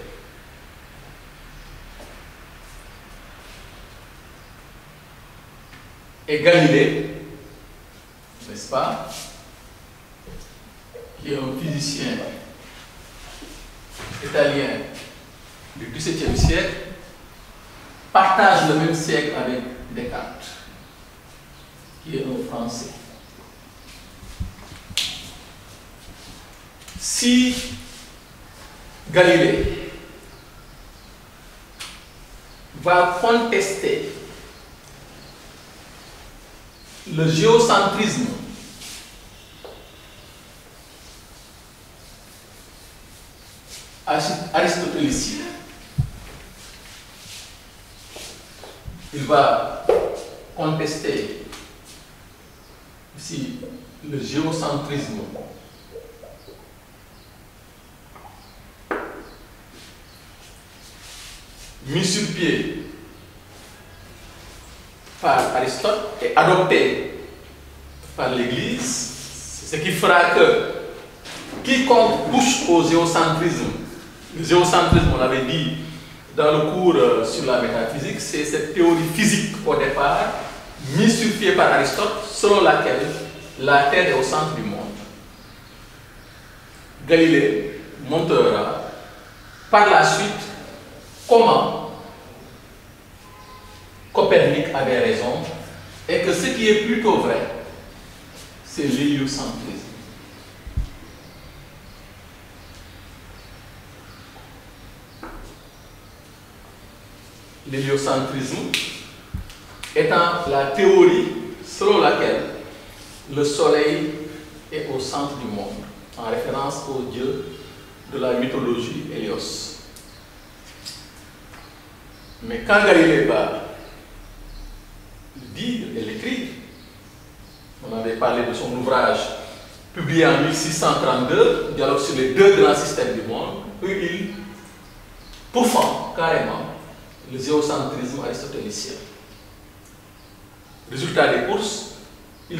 Et Galilée, n'est-ce pas, qui est un physicien italien du XVIIe siècle, partage le même siècle avec Descartes, qui est un Français. Si Galilée va contester le géocentrisme aristotélicien, il va contester ici le géocentrisme mis sur pied par Aristote et adopté par l'Église, ce qui fera que quiconque touche au géocentrisme, le géocentrisme, on l'avait dit dans le cours sur la métaphysique, c'est cette théorie physique au départ, mise sur pied par Aristote, selon laquelle la Terre est au centre du monde. Galilée montrera par la suite comment Copernic avait raison et que ce qui est plutôt vrai, c'est l'héliocentrisme. L'héliocentrisme étant la théorie selon laquelle le Soleil est au centre du monde, en référence au dieu de la mythologie Hélios. Mais quand Galilée va le dire et l'écrire, on avait parlé de son ouvrage publié en 1632, Dialogue sur les deux grands systèmes du monde, où il pourfend carrément le géocentrisme aristotélicien. Résultat des courses, il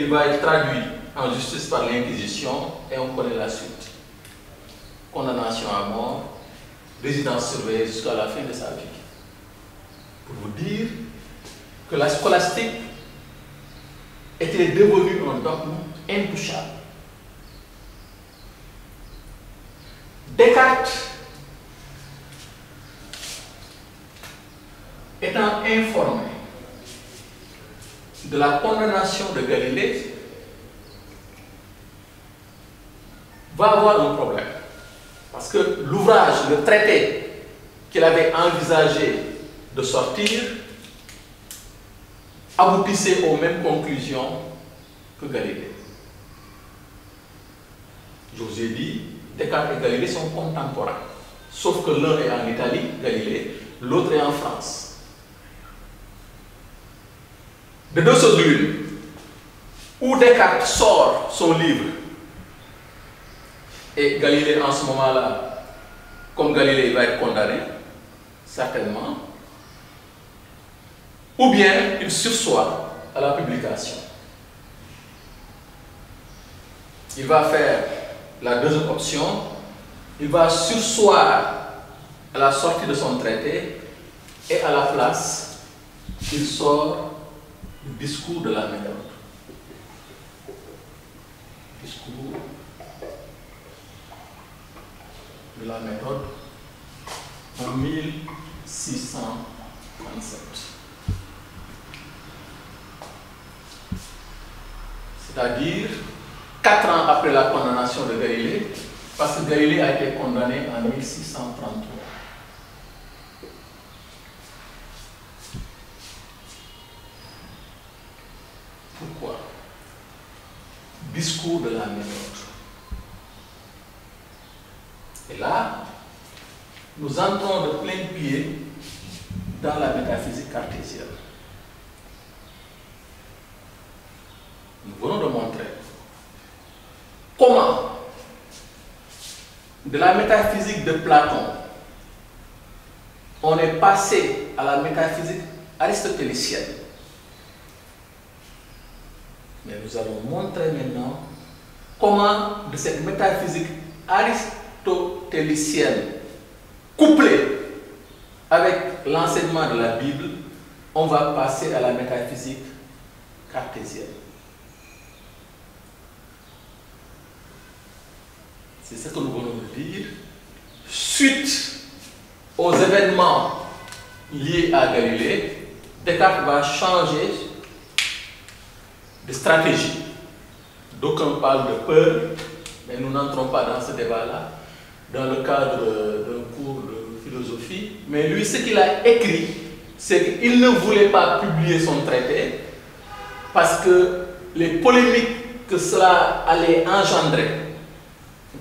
va être traduit en justice par l'Inquisition et on connaît la suite. Condamnation à mort, résidence surveillée jusqu'à la fin de sa vie. Pour vous dire que la scolastique était devenue un dogme intouchable. Descartes, étant informé de la condamnation de Galilée, va avoir un problème. Parce que l'ouvrage, le traité qu'il avait envisagé de sortir, aboutissait aux mêmes conclusions que Galilée. Je vous ai dit, Descartes et Galilée sont contemporains. Sauf que l'un est en Italie, Galilée, l'autre est en France. De deux choses l'une, où Descartes sort son livre, et Galilée en ce moment-là comme Galilée, il va être condamné, certainement, ou bien il sursoit à la publication. Il va faire la deuxième option, il va sursoir à la sortie de son traité et à la place, il sort du discours de la méthode. Discours de la méthode en 1637. C'est-à-dire 4 ans après la condamnation de Galilée, parce que Galilée a été condamné en 1633. Pourquoi? Discours de la méthode. Et là, nous entrons de plein pied dans la métaphysique cartésienne. Nous venons de montrer comment, de la métaphysique de Platon, on est passé à la métaphysique aristotélicienne. Mais nous allons montrer maintenant comment, de cette métaphysique aristotélicienne, couplée avec l'enseignement de la Bible, on va passer à la métaphysique cartésienne. C'est ce que nous venons de dire. Suite aux événements liés à Galilée, Descartes va changer de stratégie. D'aucuns parlent de peur, mais nous n'entrons pas dans ce débat-là, dans le cadre d'un cours de philosophie. Mais lui, ce qu'il a écrit, c'est qu'il ne voulait pas publier son traité parce que les polémiques que cela allait engendrer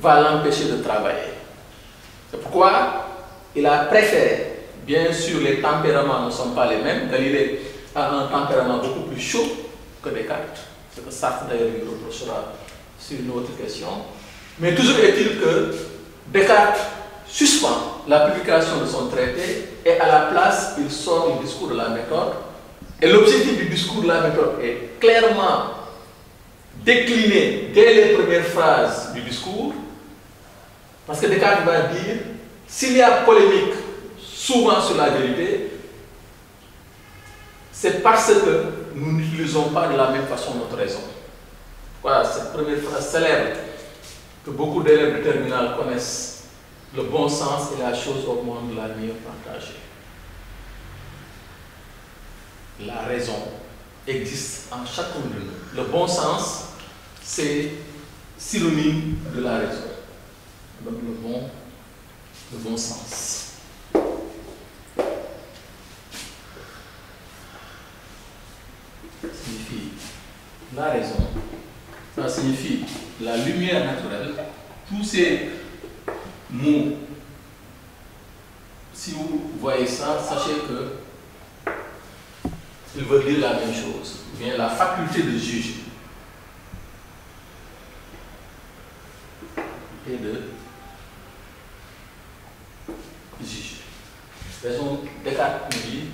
va l'empêcher de travailler. C'est pourquoi il a préféré, bien sûr les tempéraments ne sont pas les mêmes, Galilée a un tempérament beaucoup plus chaud que Descartes, ce que Sartre d'ailleurs lui reprochera sur une autre question, mais toujours est-il que Descartes suspend la publication de son traité et à la place il sort du discours de la méthode, et l'objectif du discours de la méthode est clairement décliné dès les premières phrases du discours, parce que Descartes va dire, s'il y a polémique souvent sur la vérité, c'est parce que nous n'utilisons pas de la même façon notre raison. Voilà cette première phrase célèbre que beaucoup d'élèves de terminale connaissent. Le bon sens est la chose au monde la mieux partagée. La raison existe en chacun de nous. Le bon sens, c'est synonyme de la raison. Donc le bon sens. Signifie la raison, ça signifie la lumière naturelle. Tous ces mots, si vous voyez ça, sachez que il veut dire la même chose, ou bien la faculté de juger et de juger. Raison, Descartes nous dit,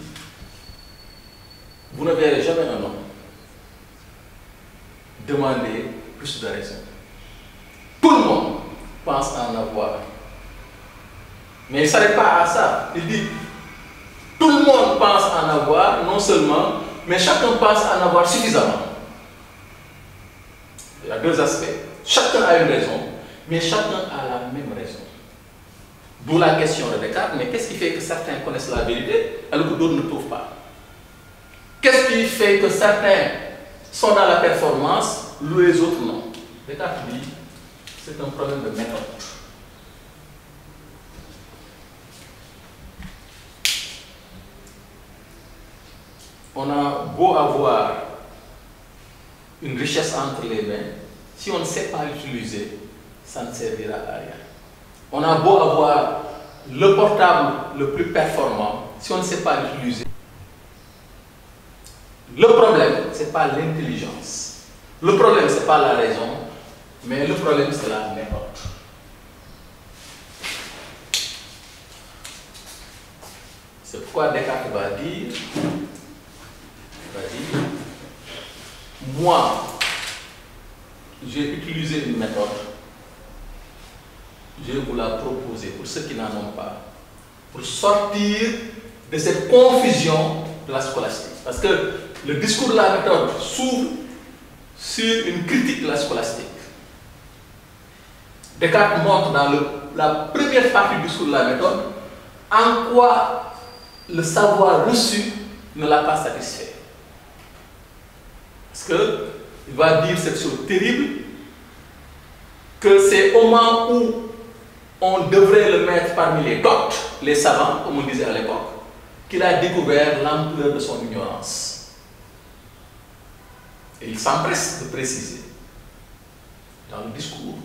vous ne verrez jamais un homme demander plus de raison. Tout le monde pense en avoir. Mais il ne s'arrête pas à ça. Il dit, tout le monde pense en avoir, non seulement, mais chacun pense en avoir suffisamment. Il y a deux aspects. Chacun a une raison, mais chacun a la même raison. D'où la question de Descartes, mais qu'est-ce qui fait que certains connaissent la vérité alors que d'autres ne trouvent pas? Qu'est-ce qui fait que certains sont dans la performance, les autres non? Descartes dit, c'est un problème de méthode. On a beau avoir une richesse entre les mains, si on ne sait pas l'utiliser, ça ne servira à rien. On a beau avoir le portable le plus performant, si on ne sait pas l'utiliser, le problème, ce n'est pas l'intelligence. Le problème, ce n'est pas la raison, mais le problème, c'est la méthode. quoi Descartes va dire, moi, j'ai utilisé une méthode, je vais vous la proposer pour ceux qui n'en ont pas, pour sortir de cette confusion de la scolastique. Parce que le discours de la méthode s'ouvre sur une critique de la scolastique. Descartes montre dans la première partie du discours de la méthode en quoi le savoir reçu ne l'a pas satisfait. Parce qu'il va dire cette chose terrible, que c'est au moment où on devrait le mettre parmi les doctes, les savants, comme on disait à l'époque, qu'il a découvert l'ampleur de son ignorance. Et il s'empresse de préciser dans le discours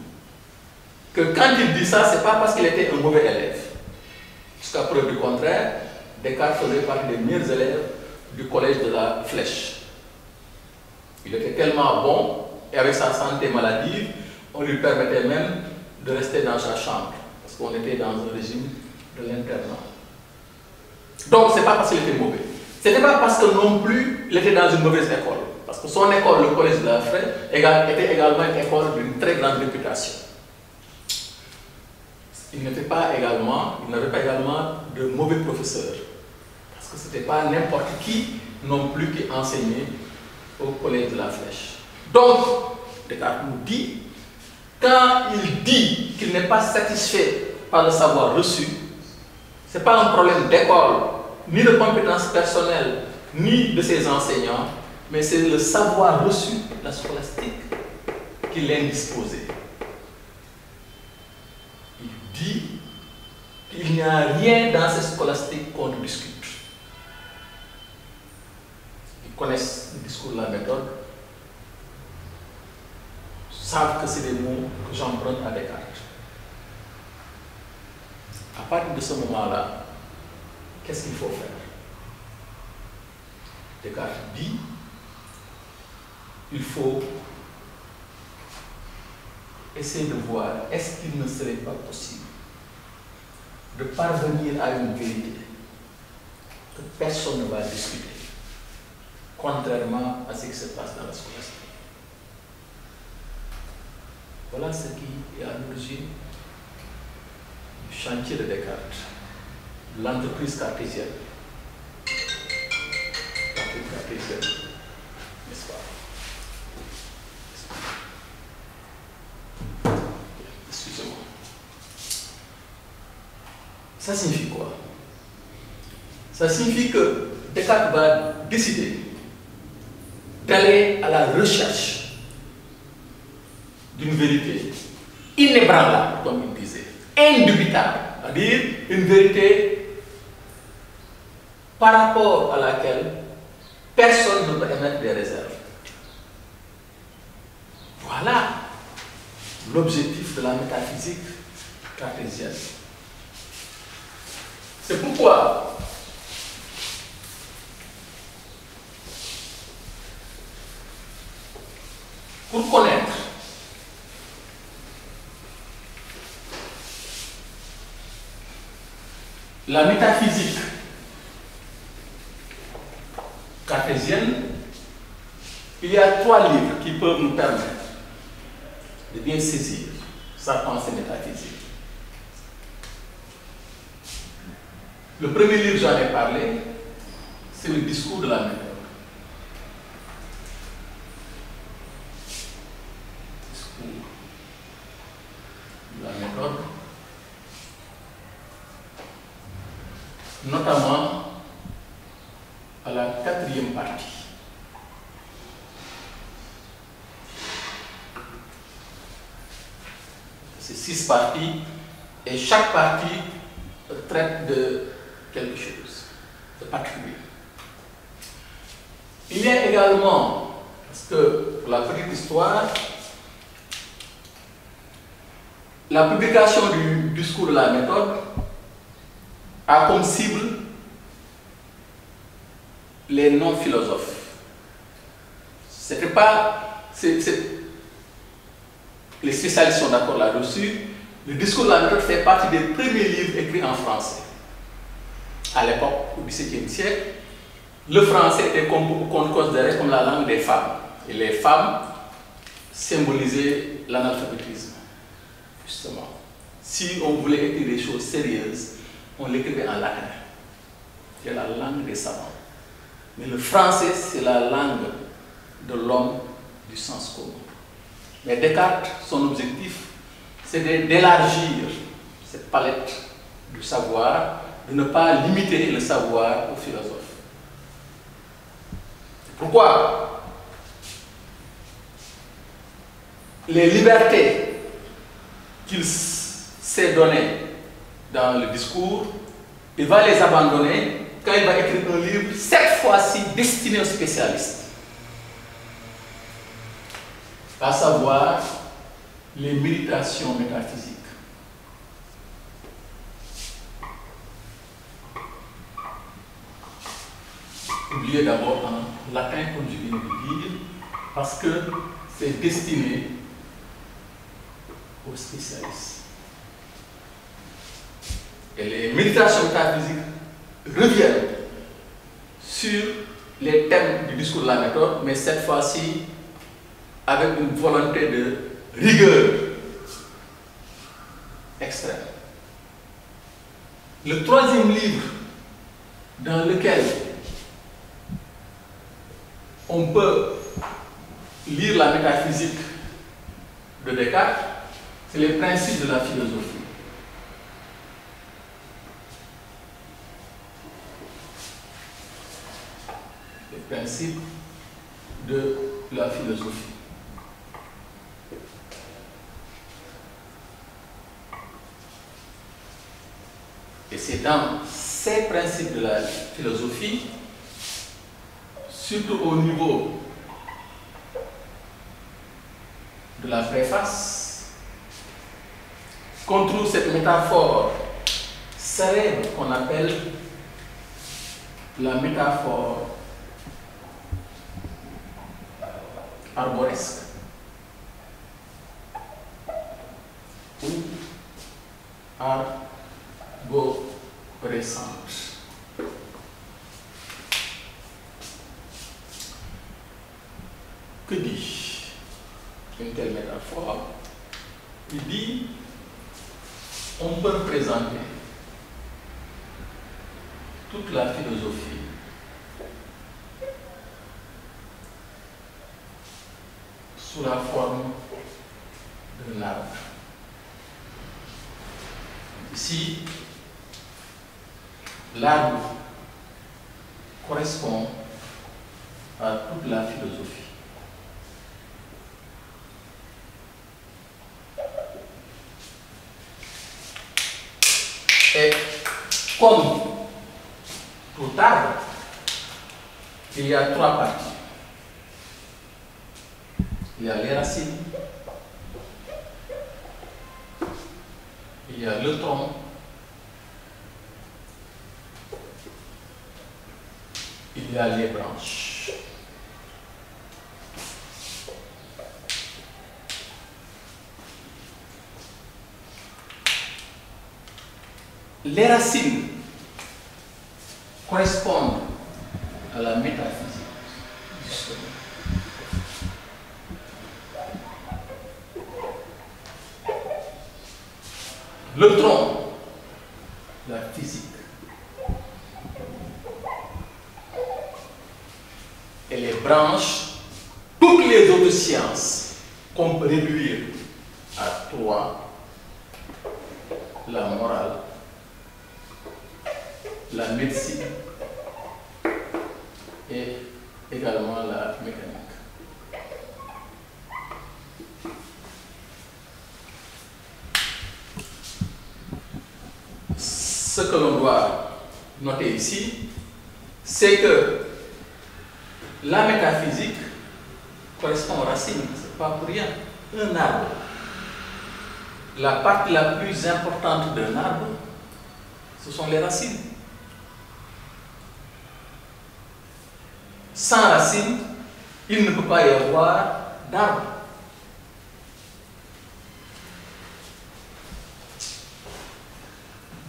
que quand il dit ça, ce n'est pas parce qu'il était un mauvais élève. Jusqu'à preuve du contraire, Descartes faisait partie des meilleurs élèves du collège de la Flèche. Il était tellement bon, et avec sa santé maladive, on lui permettait même de rester dans sa chambre, parce qu'on était dans un régime de l'internat. Donc, ce n'est pas parce qu'il était mauvais. Ce n'était pas parce que non plus il était dans une mauvaise école. Parce que son école, le collège de la Flèche, était également une école d'une très grande réputation. Il n'avait pas également de mauvais professeurs. Parce que ce n'était pas n'importe qui non plus qui enseignait au collège de la Flèche. Donc, Descartes nous dit, quand il dit qu'il n'est pas satisfait par le savoir reçu, ce n'est pas un problème d'école, ni de compétences personnelles, ni de ses enseignants, mais c'est le savoir reçu, la scolastique, qui l'indisposait. Il dit qu'il n'y a rien dans ces scolastiques qu'on discute. Ils connaissent le discours de la méthode, savent que c'est des mots que j'emprunte à Descartes. À partir de ce moment-là, qu'est-ce qu'il faut faire? Descartes dit il faut essayer de voir est-ce qu'il ne serait pas possible de parvenir à une vérité que personne ne va discuter, contrairement à ce qui se passe dans la scolastique. Voilà ce qui est à l'origine du chantier de Descartes, de l'entreprise cartésienne. L'entreprise cartésienne, n'est-ce pas? Excusez-moi. Ça signifie quoi? Ça signifie que Descartes va décider d'aller à la recherche d'une vérité inébranlable, comme il disait, indubitable, c'est-à-dire une vérité par rapport à laquelle personne ne peut émettre des réserves. Voilà l'objectif de la métaphysique cartésienne. C'est pourquoi pour connaître la métaphysique cartésienne, il y a 3 livres qui peuvent nous permettre de bien saisir sa pensée métaphysique. Le premier livre, j'en ai parlé, c'est le discours de la méthode. Discours de la méthode. Notamment à la 4e partie. C'est 6 parties et chaque partie traite de quelque chose de particulier. Il y a également, parce que pour la petite histoire, la publication du discours de la méthode a comme cible les non-philosophes. C'était pas... les spécialistes sont d'accord là-dessus. Le discours de la méthode fait partie des premiers livres écrits en français. à l'époque, au XVIIe siècle, le français était considéré comme la langue des femmes. Et les femmes symbolisaient l'analphabétisme, justement. Si on voulait écrire des choses sérieuses, on l'écrivait en latin. C'est la langue des savants. Mais le français, c'est la langue de l'homme du sens commun. Mais Descartes, son objectif, c'est d'élargir cette palette du savoir, de ne pas limiter le savoir aux philosophes. Pourquoi les libertés qu'il s'est données dans le discours, il va les abandonner quand il va écrire un livre, cette fois-ci destiné aux spécialistes, à savoir les méditations métaphysiques. Oubliez d'abord en latin, comme je viens de le dire, parce que c'est destiné aux spécialistes. Et les méditations métaphysiques reviennent sur les thèmes du discours de la méthode, mais cette fois-ci avec une volonté de rigueur extrême. Le troisième livre dans lequel on peut lire la métaphysique de Descartes, c'est les principes de la philosophie. Les principes de la philosophie. Et c'est dans ces principes de la philosophie, surtout au niveau de la préface, qu'on trouve cette métaphore célèbre qu'on appelle la métaphore arboresque ou arborescente. Que dit une telle métaphore? Il dit, on peut présenter toute la philosophie sous la forme d'un arbre. Ici, l'arbre correspond à toute la philosophie. Et comme tout arbre, il y a trois parties. Il y a les racines, il y a le tronc, il y a les branches. Les racines correspondent à la métaphysique, justement. Le tronc, la physique. Et les branches, toutes les autres sciences qu'on peut réduire à trois: la morale, la médecine et également la mécanique. Ce que l'on doit noter ici, c'est que la métaphysique correspond aux racines, ce n'est pas pour rien. Un arbre, la partie la plus importante d'un arbre, ce sont les racines. Sans racines, il ne peut pas y avoir d'arbre.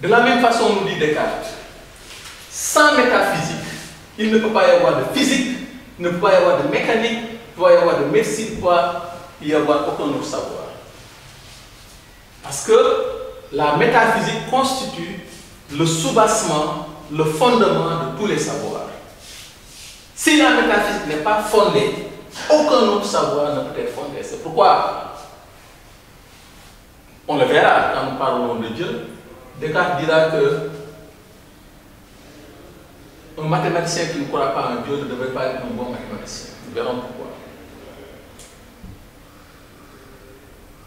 De la même façon, nous dit Descartes, Sans métaphysique, il ne peut pas y avoir de physique, il ne peut pas y avoir de mécanique, il ne peut pas y avoir de médecine, il ne peut pas y avoir aucun autre savoir. Parce que la métaphysique constitue le soubassement, le fondement de tous les savoirs. Si la métaphysique n'est pas fondée, aucun autre savoir ne peut être fondé. C'est pourquoi, on le verra quand nous parlons de Dieu, Descartes dira que un mathématicien qui ne croit pas en Dieu ne devrait pas être un bon mathématicien. Nous verrons pourquoi.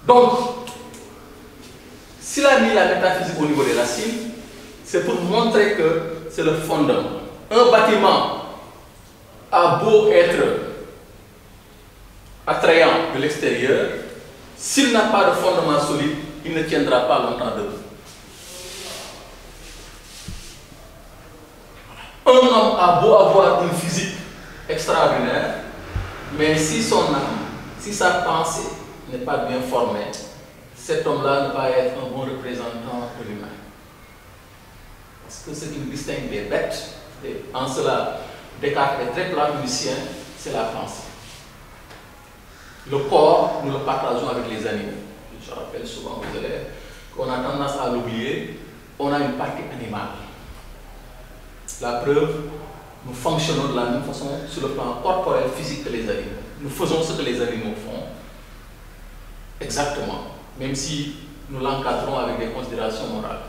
Donc, s'il a mis la métaphysique au niveau des racines, c'est pour montrer que c'est le fondement. Un bâtiment a beau être attrayant de l'extérieur, s'il n'a pas de fondement solide, il ne tiendra pas longtemps debout. Un homme a beau avoir une physique extraordinaire, mais si son âme, si sa pensée n'est pas bien formée, cet homme-là ne va être un bon représentant de l'humain. Parce que ce qui nous distingue des bêtes, et en cela, Descartes est très platonicien, c'est la pensée. Le corps, nous le partageons avec les animaux. Je rappelle souvent aux élèves qu'on a tendance à l'oublier, on a une partie animale. La preuve, nous fonctionnons de la même façon sur le plan corporel, physique que les animaux. Nous faisons ce que les animaux font, exactement, même si nous l'encadrons avec des considérations morales.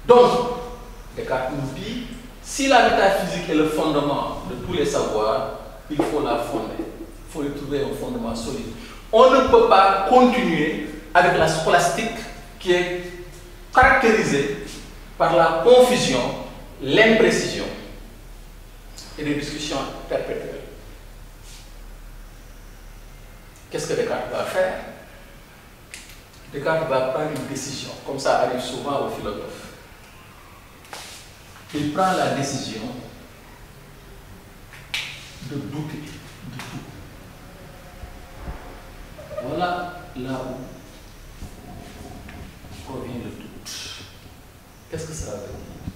Donc, Descartes nous dit, si la métaphysique est le fondement de tous les savoirs, il faut la fonder. Il faut y trouver un fondement solide. On ne peut pas continuer avec la scolastique qui est caractérisée par la confusion, l'imprécision et des discussions perpétuelles. Qu'est-ce que Descartes va faire? Descartes va prendre une décision, comme ça arrive souvent aux philosophes. Il prend la décision de douter de tout. Voilà là où provient le doute. Qu'est-ce que ça veut dire?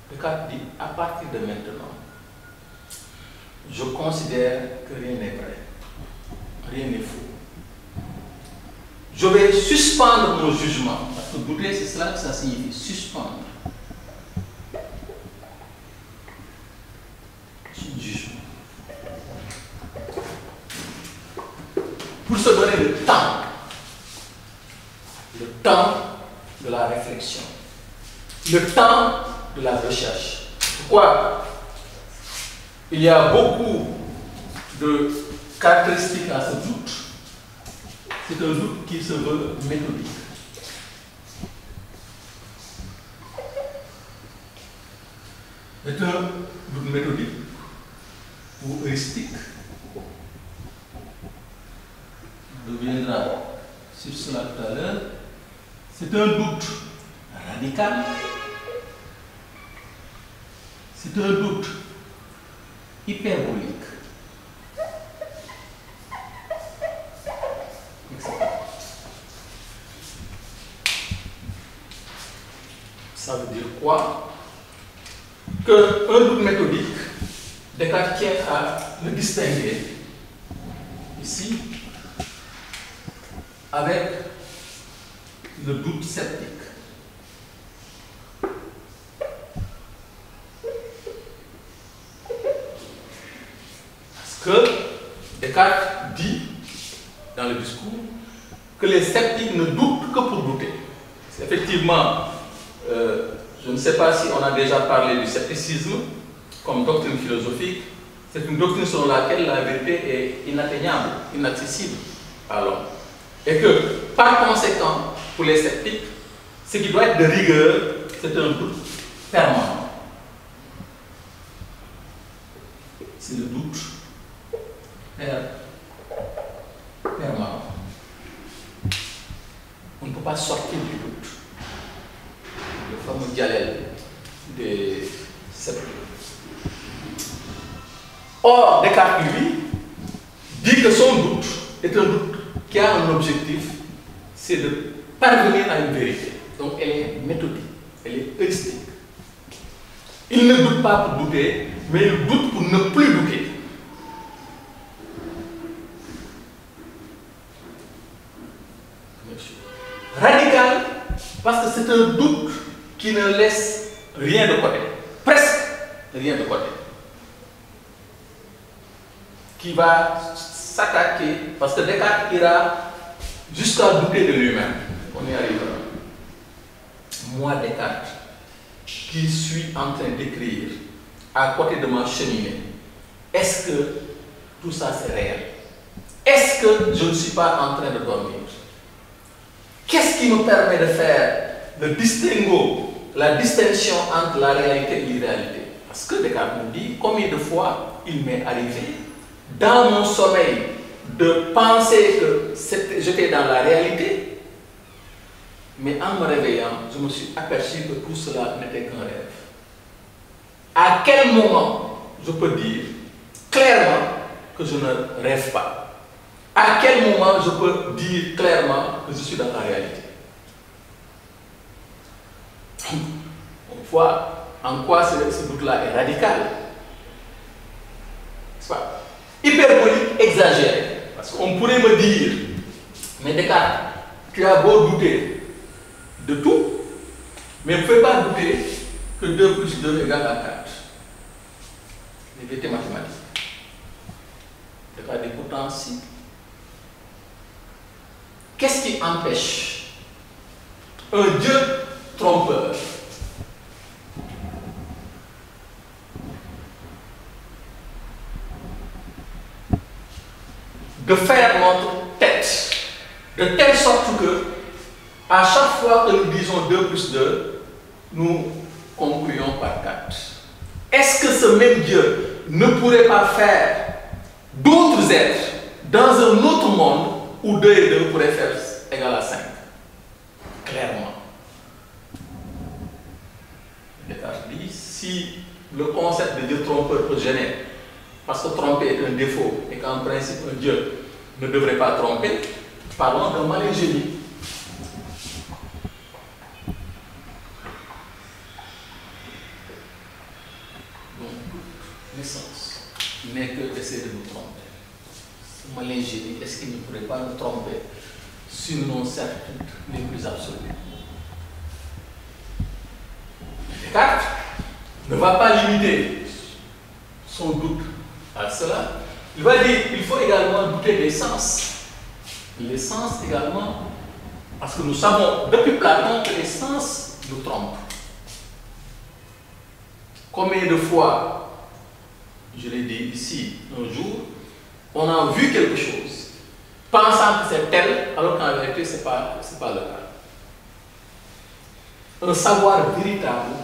Descartes dit, à partir de maintenant, je considère que rien n'est vrai, rien n'est faux. Je vais suspendre mon jugement, parce que douter, c'est cela que ça signifie, suspendre. Son jugement. Pour se donner le temps de la réflexion, le temps de la recherche. Pourquoi? Il y a beaucoup de caractéristiques à ce doute. C'est un doute qui se veut méthodique. C'est un doute méthodique ou heuristique. On reviendra sur cela tout à l'heure. C'est un doute radical. C'est un doute hyperbolique. Ça veut dire quoi? Qu'un doute méthodique, Descartes tient à le distinguer ici avec le doute sceptique. Parce que Descartes dit dans le discours que les sceptiques ne doutent que pour douter. C'est effectivement, je ne sais pas si on a déjà parlé du scepticisme comme doctrine philosophique. C'est une doctrine selon laquelle la vérité est inatteignable, inaccessible à l'homme. Et que, par conséquent, pour les sceptiques, ce qui doit être de rigueur, c'est un doute permanent. C'est le doute permanent. On ne peut pas sortir du doute. Le fameux dialèle des sceptiques. Or, Descartes, lui, dit que son doute est un doute qui a un objectif, c'est de parvenir à une vérité. Donc, elle est méthodique, elle est heuristique. Il ne doute pas pour douter, mais il doute pour ne plus douter. Radical, parce que c'est un doute qui ne laisse rien de côté, presque rien de côté, qui va s'attaquer, parce que Descartes ira jusqu'à douter de lui-même. On y arrivera. Moi, Descartes, qui suis en train d'écrire à côté de ma cheminée, est-ce que tout ça c'est réel? Est-ce que je ne suis pas en train de dormir? Qu'est-ce qui me permet de faire le distinguo, la distinction entre la réalité et l'irréalité? Parce que Descartes nous dit combien de fois il m'est arrivé dans mon sommeil de penser que j'étais dans la réalité, mais en me réveillant, je me suis aperçu que tout cela n'était qu'un rêve. À quel moment je peux dire clairement que je ne rêve pas? À quel moment je peux dire clairement que je suis dans la réalité? On voit en quoi ce doute-là est radical. C'est pas hyperbolique, exagéré. Parce qu'on pourrait me dire, mais Descartes, tu as beau douter de tout, mais ne fais pas douter que 2 plus 2 égale à 4. Les vérités mathématiques. Descartes dit pourtant si. Qu'est-ce qui empêche un Dieu trompeur de faire notre tête de telle sorte que, à chaque fois que nous disons 2 plus 2, nous concluons par 4? Est-ce que ce même Dieu ne pourrait pas faire d'autres êtres dans un autre monde où 2 et 2 pourraient faire égal à 5? Clairement. Descartes dit, si le concept de Dieu trompeur peut gêner, parce que tromper est un défaut et qu'en principe un Dieu ne devrait pas tromper, parlons d'un malingénie. Donc, naissance n'est que d'essayer de nous tromper. Ce malingénie, est-ce qu'il ne pourrait pas nous tromper sur nos certitudes les plus absolues? Descartes ne va pas limiter son doute à cela. Il va dire qu'il faut également douter des sens. Les sens également, parce que nous savons depuis Platon que les sens nous trompent. Combien de fois, je l'ai dit ici un jour, on a vu quelque chose, pensant que c'est tel, alors qu'en vérité, ce n'est pas le cas. Un savoir véritable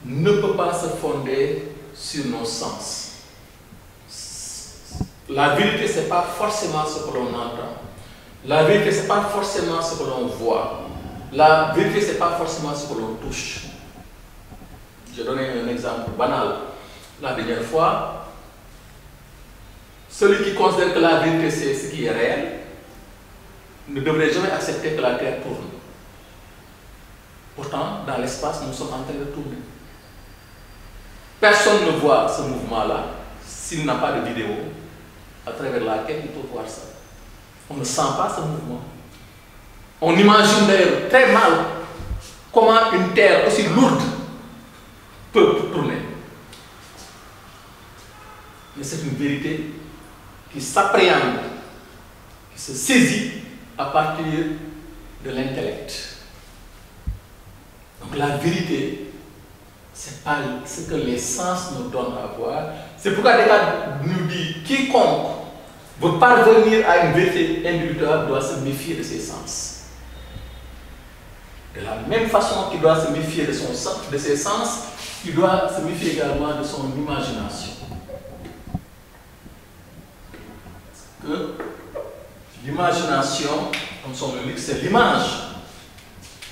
ne peut pas se fonder sur nos sens. La vérité, ce n'est pas forcément ce que l'on entend. La vérité, ce n'est pas forcément ce que l'on voit. La vérité, ce n'est pas forcément ce que l'on touche. Je donne un exemple banal. La dernière fois, celui qui considère que la vérité, c'est ce qui est réel, ne devrait jamais accepter que la Terre tourne. Pourtant, dans l'espace, nous sommes en train de tourner. Personne ne voit ce mouvement-là s'il n'a pas de vidéo à travers laquelle il peut voir ça. On ne sent pas ce mouvement. On imagine d'ailleurs très mal comment une terre aussi lourde peut tourner. Mais c'est une vérité qui s'appréhende, qui se saisit à partir de l'intellect. Donc la vérité, ce n'est pas ce que les sens nous donnent à voir. C'est pourquoi Descartes nous dit quiconque veut parvenir à une vérité individuelle doit se méfier de ses sens. De la même façon qu'il doit se méfier de ses sens, il doit se méfier également de son imagination. Parce que l'imagination, comme son nom l'indique, c'est l'image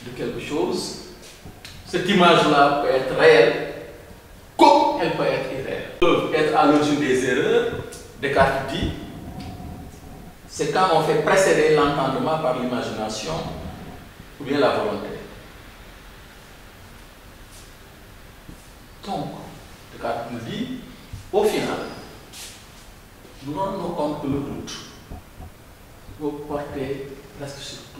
de quelque chose. Cette image-là peut être réelle, comme elle peut être irréelle. Elle peut être à l'origine des erreurs. Descartes dit, c'est quand on fait précéder l'entendement par l'imagination ou bien la volonté. Donc, Descartes nous dit, au final, nous nous rendons compte que le doute peut porter presque sur tout.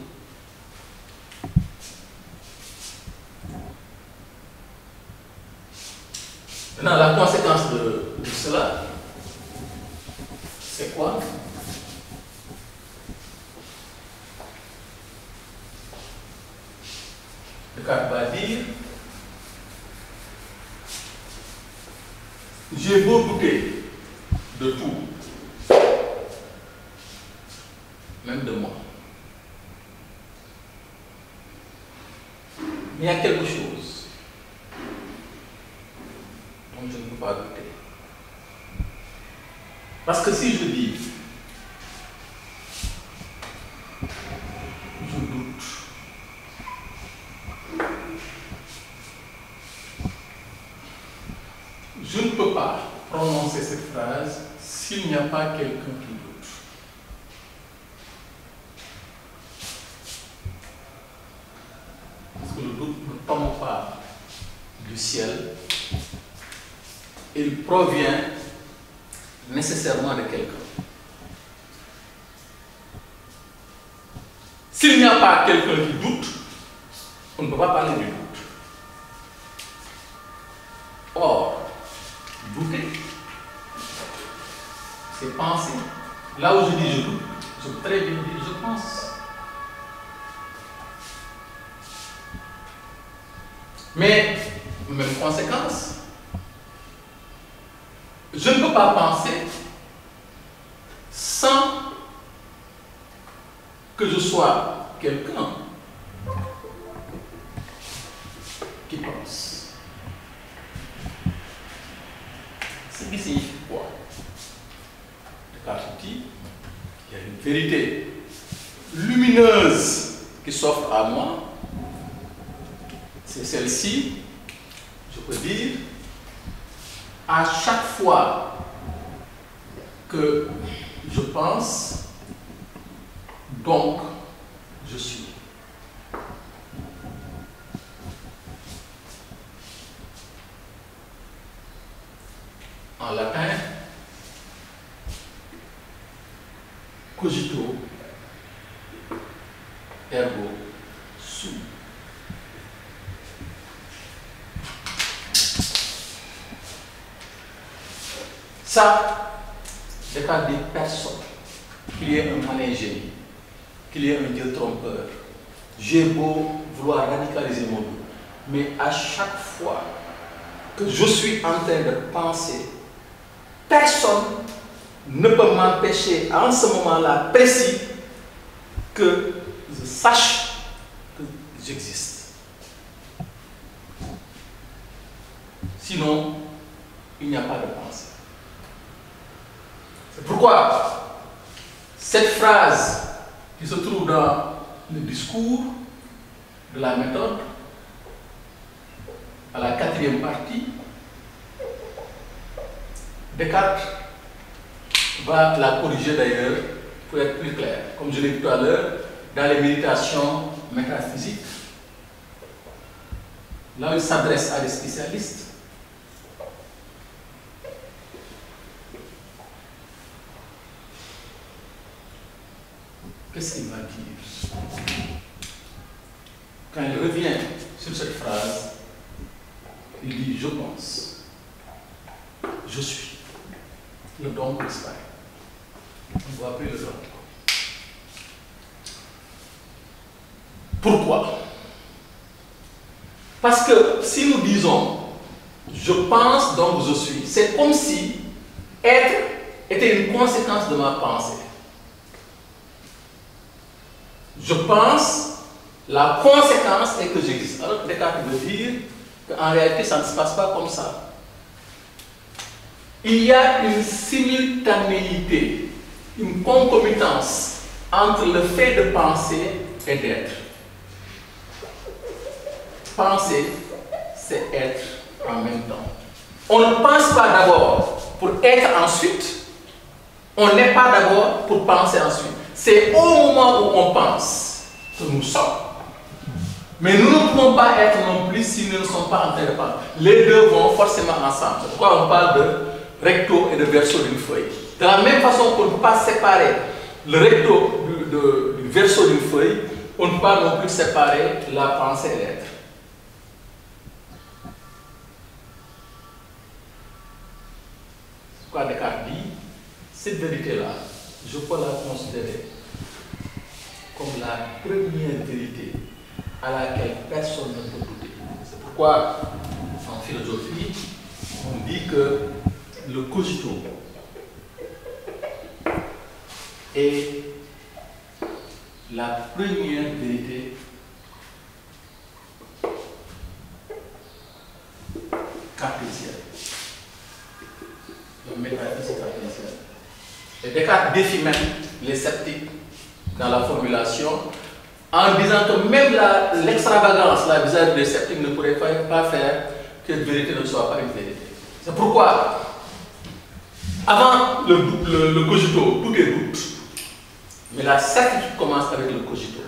Maintenant, la conséquence de cela, c'est quoi? Descartes va dire, j'ai beau douter de tout, même de moi, mais il y a quelque chose dont je ne peux pas douter. Parce que si je dis, je doute, je ne peux pas prononcer cette phrase s'il n'y a pas quelqu'un qui doute. Parce que le doute ne tombe pas du ciel, il provient nécessairement de quelqu'un. S'il n'y a pas quelqu'un qui doute, on ne peut pas parler du doute. Or, douter, c'est penser. Là où je dis je doute, je peux très bien dire je pense. Mais, même conséquence, je ne peux pas penser sans que je sois quelqu'un qui pense. Ce qui signifie quoi? Descartes dit, il y a une vérité lumineuse qui s'offre à moi. C'est celle-ci, je peux dire, à chaque fois que je pense, donc je suis. En latin, cogito ergo sum. Ça, Descartes dit personne, qu'il y ait un manégé, qu'il y ait un Dieu trompeur. J'ai beau vouloir radicaliser mon doute, mais à chaque fois que je suis en train de penser, personne ne peut m'empêcher en ce moment-là précis que je sache que j'existe. Sinon, il n'y a pas de pensée. C'est pourquoi cette phrase qui se trouve dans le discours de la méthode, à la 4e partie, Descartes va la corriger d'ailleurs pour être plus clair. Comme je l'ai dit tout à l'heure, dans les méditations métaphysiques, là où il s'adresse à des spécialistes, qu'est-ce qu'il va dire? Quand il revient sur cette phrase, il dit je pense, je suis. Le don disparaît. On ne voit plus le don. Pourquoi? Parce que si nous disons je pense donc je suis, c'est comme si être était une conséquence de ma pensée. Je pense, la conséquence est que j'existe. Alors Descartes veut dire qu'en réalité, ça ne se passe pas comme ça. Il y a une simultanéité, une concomitance entre le fait de penser et d'être. Penser, c'est être en même temps. On ne pense pas d'abord pour être ensuite, on n'est pas d'abord pour penser ensuite. C'est au moment où on pense que nous sommes. Mais nous ne pouvons pas être non plus si nous ne sommes pas interdépendants. Les deux vont forcément ensemble. C'est pourquoi on parle de recto et de verso d'une feuille. De la même façon qu'on ne peut pas séparer le recto du verso d'une feuille, on ne peut pas non plus séparer la pensée et l'être. C'est pourquoi Descartes dit, cette vérité-là, je peux la considérer comme la première vérité à laquelle personne ne peut douter. C'est pourquoi, en philosophie, on dit que le cogito est la première vérité cartésienne, la métaphysique cartésienne. Et Descartes défie même les sceptiques dans la formulation en disant que même l'extravagance, la bizarrerie des sceptiques ne pourrait pas faire que la vérité ne soit pas une vérité. C'est pourquoi, avant le cogito, tout est doute, mais la certitude commence avec le cogito.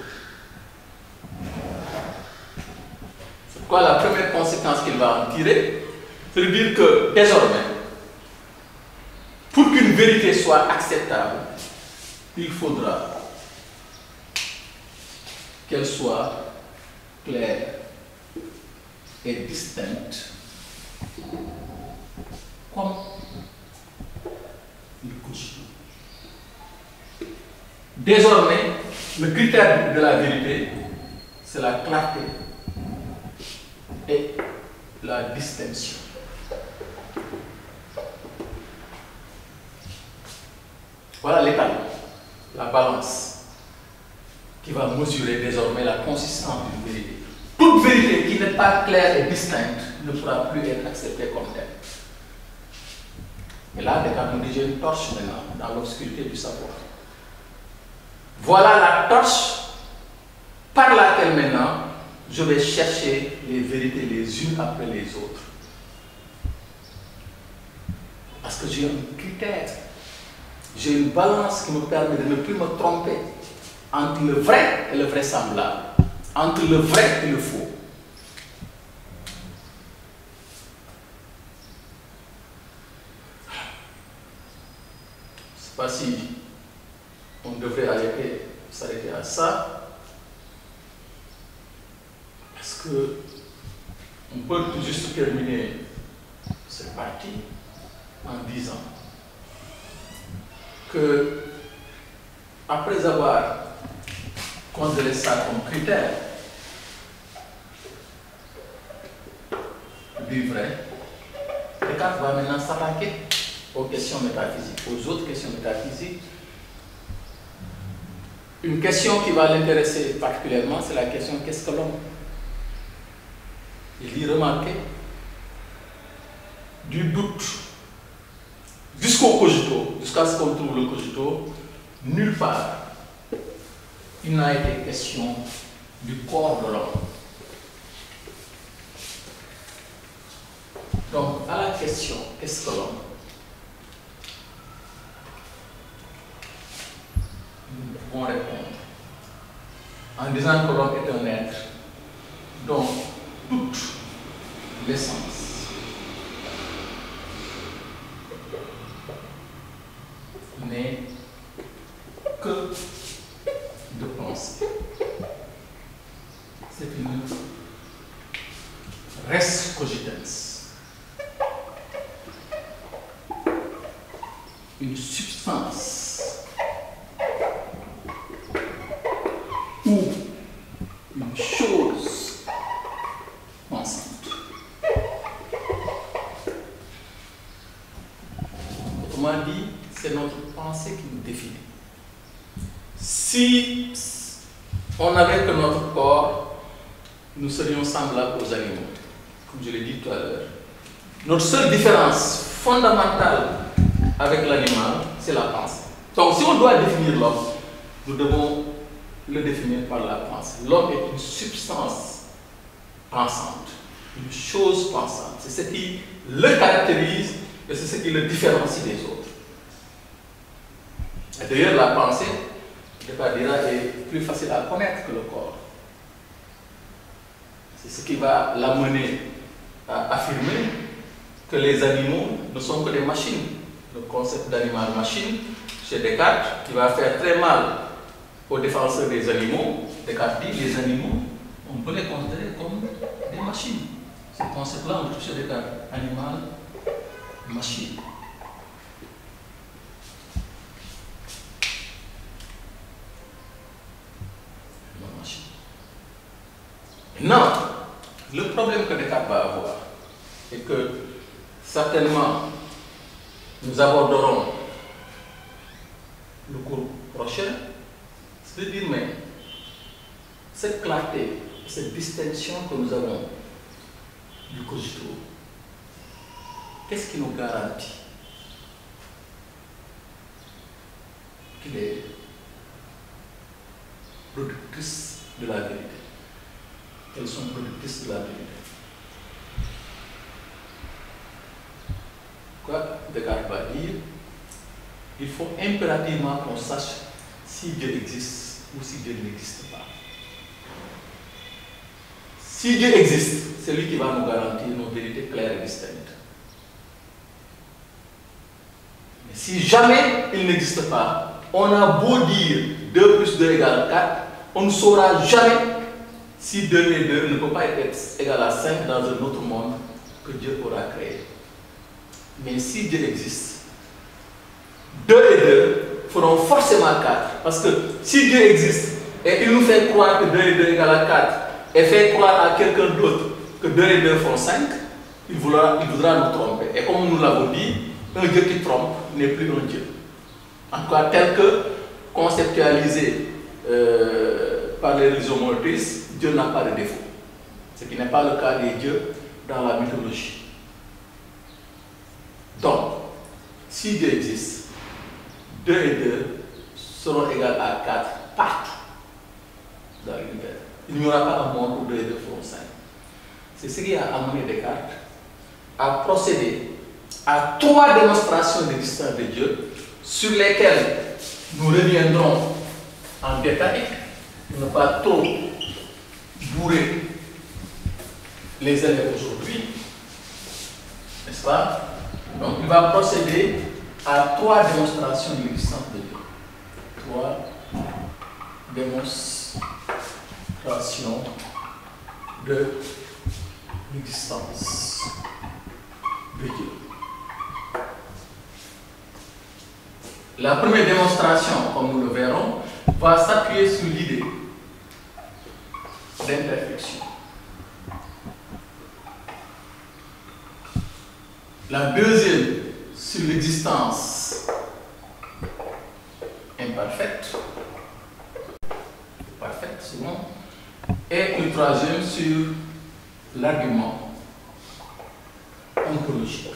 C'est pourquoi la première conséquence qu'il va en tirer, c'est de dire que désormais, pour qu'une vérité soit acceptable, il faudra qu'elle soit claire et distincte comme le cogito. Désormais, le critère de la vérité, c'est la clarté et la distinction. Voilà l'étalon, la balance, qui va mesurer désormais la consistance d'une vérité. Toute vérité qui n'est pas claire et distincte ne pourra plus être acceptée comme telle. Et là, Descartes nous dit, j'ai une torche maintenant dans l'obscurité du savoir. Voilà la torche par laquelle maintenant je vais chercher les vérités les unes après les autres. Parce que j'ai un critère, j'ai une balance qui me permet de ne plus me tromper entre le vrai et le vraisemblable, entre le vrai et le faux. Je ne sais pas si on devrait s'arrêter à ça, parce que on peut tout juste terminer cette partie en disant que après avoir considéré ça comme critère du vrai, Descartes va maintenant s'attaquer aux questions métaphysiques, aux autres questions métaphysiques. Une question qui va l'intéresser particulièrement, c'est la question qu'est-ce que l'homme? Il y remarquait du doute jusqu'au cogito, jusqu'à ce qu'on trouve le cogito, nulle part il n'a été question du corps de l'homme. Donc, à la question qu'est-ce que l'homme? Nous pouvons répondre en disant que l'homme est un être dont toute l'essence n'est que de pensée. C'est une res cogitans, une substance ou une chose pensante. Autrement dit, c'est notre pensée qui nous définit. Si on n'avait que notre corps, nous serions semblables aux animaux, comme je l'ai dit tout à l'heure. Notre seule différence fondamentale avec l'animal, c'est la pensée. Donc si on doit définir l'homme, nous devons le définir par la pensée. L'homme est une substance pensante, une chose pensante. C'est ce qui le caractérise et c'est ce qui le différencie des autres. Et d'ailleurs, la pensée, Descartes dira, est plus facile à connaître que le corps. C'est ce qui va l'amener à affirmer que les animaux ne sont que des machines. Le concept d'animal-machine, chez Descartes, qui va faire très mal aux défenseurs des animaux. Descartes dit les animaux, on peut les considérer comme des machines. Ce concept-là, on trouve chez Descartes. Animal, machine. Non, le problème que Descartes va avoir et que certainement nous aborderons le cours prochain, c'est de dire, mais cette clarté, cette distinction que nous avons du cogito, qu'est-ce qui nous garantit qu'il est productrice de la vérité? Elles sont productrices de la vérité. Quoi Descartes va dire, il faut impérativement qu'on sache si Dieu existe ou si Dieu n'existe pas. Si Dieu existe, c'est lui qui va nous garantir nos vérités claires et distinctes. Mais si jamais il n'existe pas, on a beau dire 2 plus 2 égale 4, on ne saura jamais si 2 et 2 ne peut pas être égal à 5 dans un autre monde que Dieu aura créé. Mais si Dieu existe, 2 et 2 feront forcément 4. Parce que si Dieu existe et il nous fait croire que 2 et 2 égale à 4 et fait croire à quelqu'un d'autre que 2 et 2 font 5, il voudra nous tromper. Et comme nous l'avons dit, un Dieu qui trompe n'est plus un Dieu. En tout cas, tel que conceptualisé par les religions monothéistes, Dieu n'a pas de défaut. Ce qui n'est pas le cas des dieux dans la mythologie. Donc, si Dieu existe, 2 et 2 seront égales à 4 partout dans l'univers. Il n'y aura pas un monde où 2 et 2 feront 5. C'est ce qui a amené Descartes à procéder à 3 démonstrations d'existence de Dieu sur lesquelles nous reviendrons en détail, pour ne pas trop bourrer les élèves aujourd'hui, n'est-ce pas? Donc il va procéder à 3 démonstrations de l'existence de Dieu. 3 démonstrations de l'existence de Dieu. La première démonstration, comme nous le verrons, va s'appuyer sur l'idée d'imperfection. La deuxième, sur l'existence imparfaite, parfaite souvent, et le troisième sur l'argument ontologique.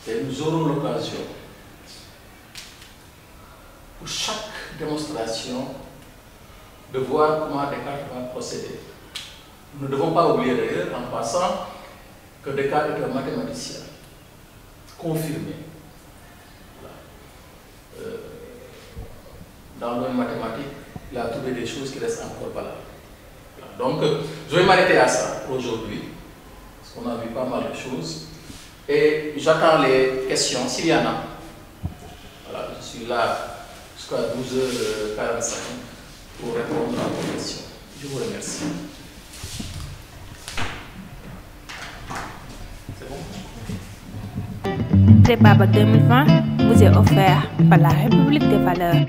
Et nous aurons l'occasion, pour chaque démonstration, de voir comment Descartes va procéder. Nous ne devons pas oublier d'ailleurs, en passant, que Descartes est un mathématicien confirmé. Voilà. Dans le domaine mathématique, il a trouvé des choses qui restent encore valables. Voilà. Donc, je vais m'arrêter à ça aujourd'hui, parce qu'on a vu pas mal de choses. Et j'attends les questions, s'il y en a. Voilà, je suis là jusqu'à 12h45 pour répondre à vos questions. Je vous remercie. C'est bon? Prépa Bac 2020 vous est offert par la République des Valeurs.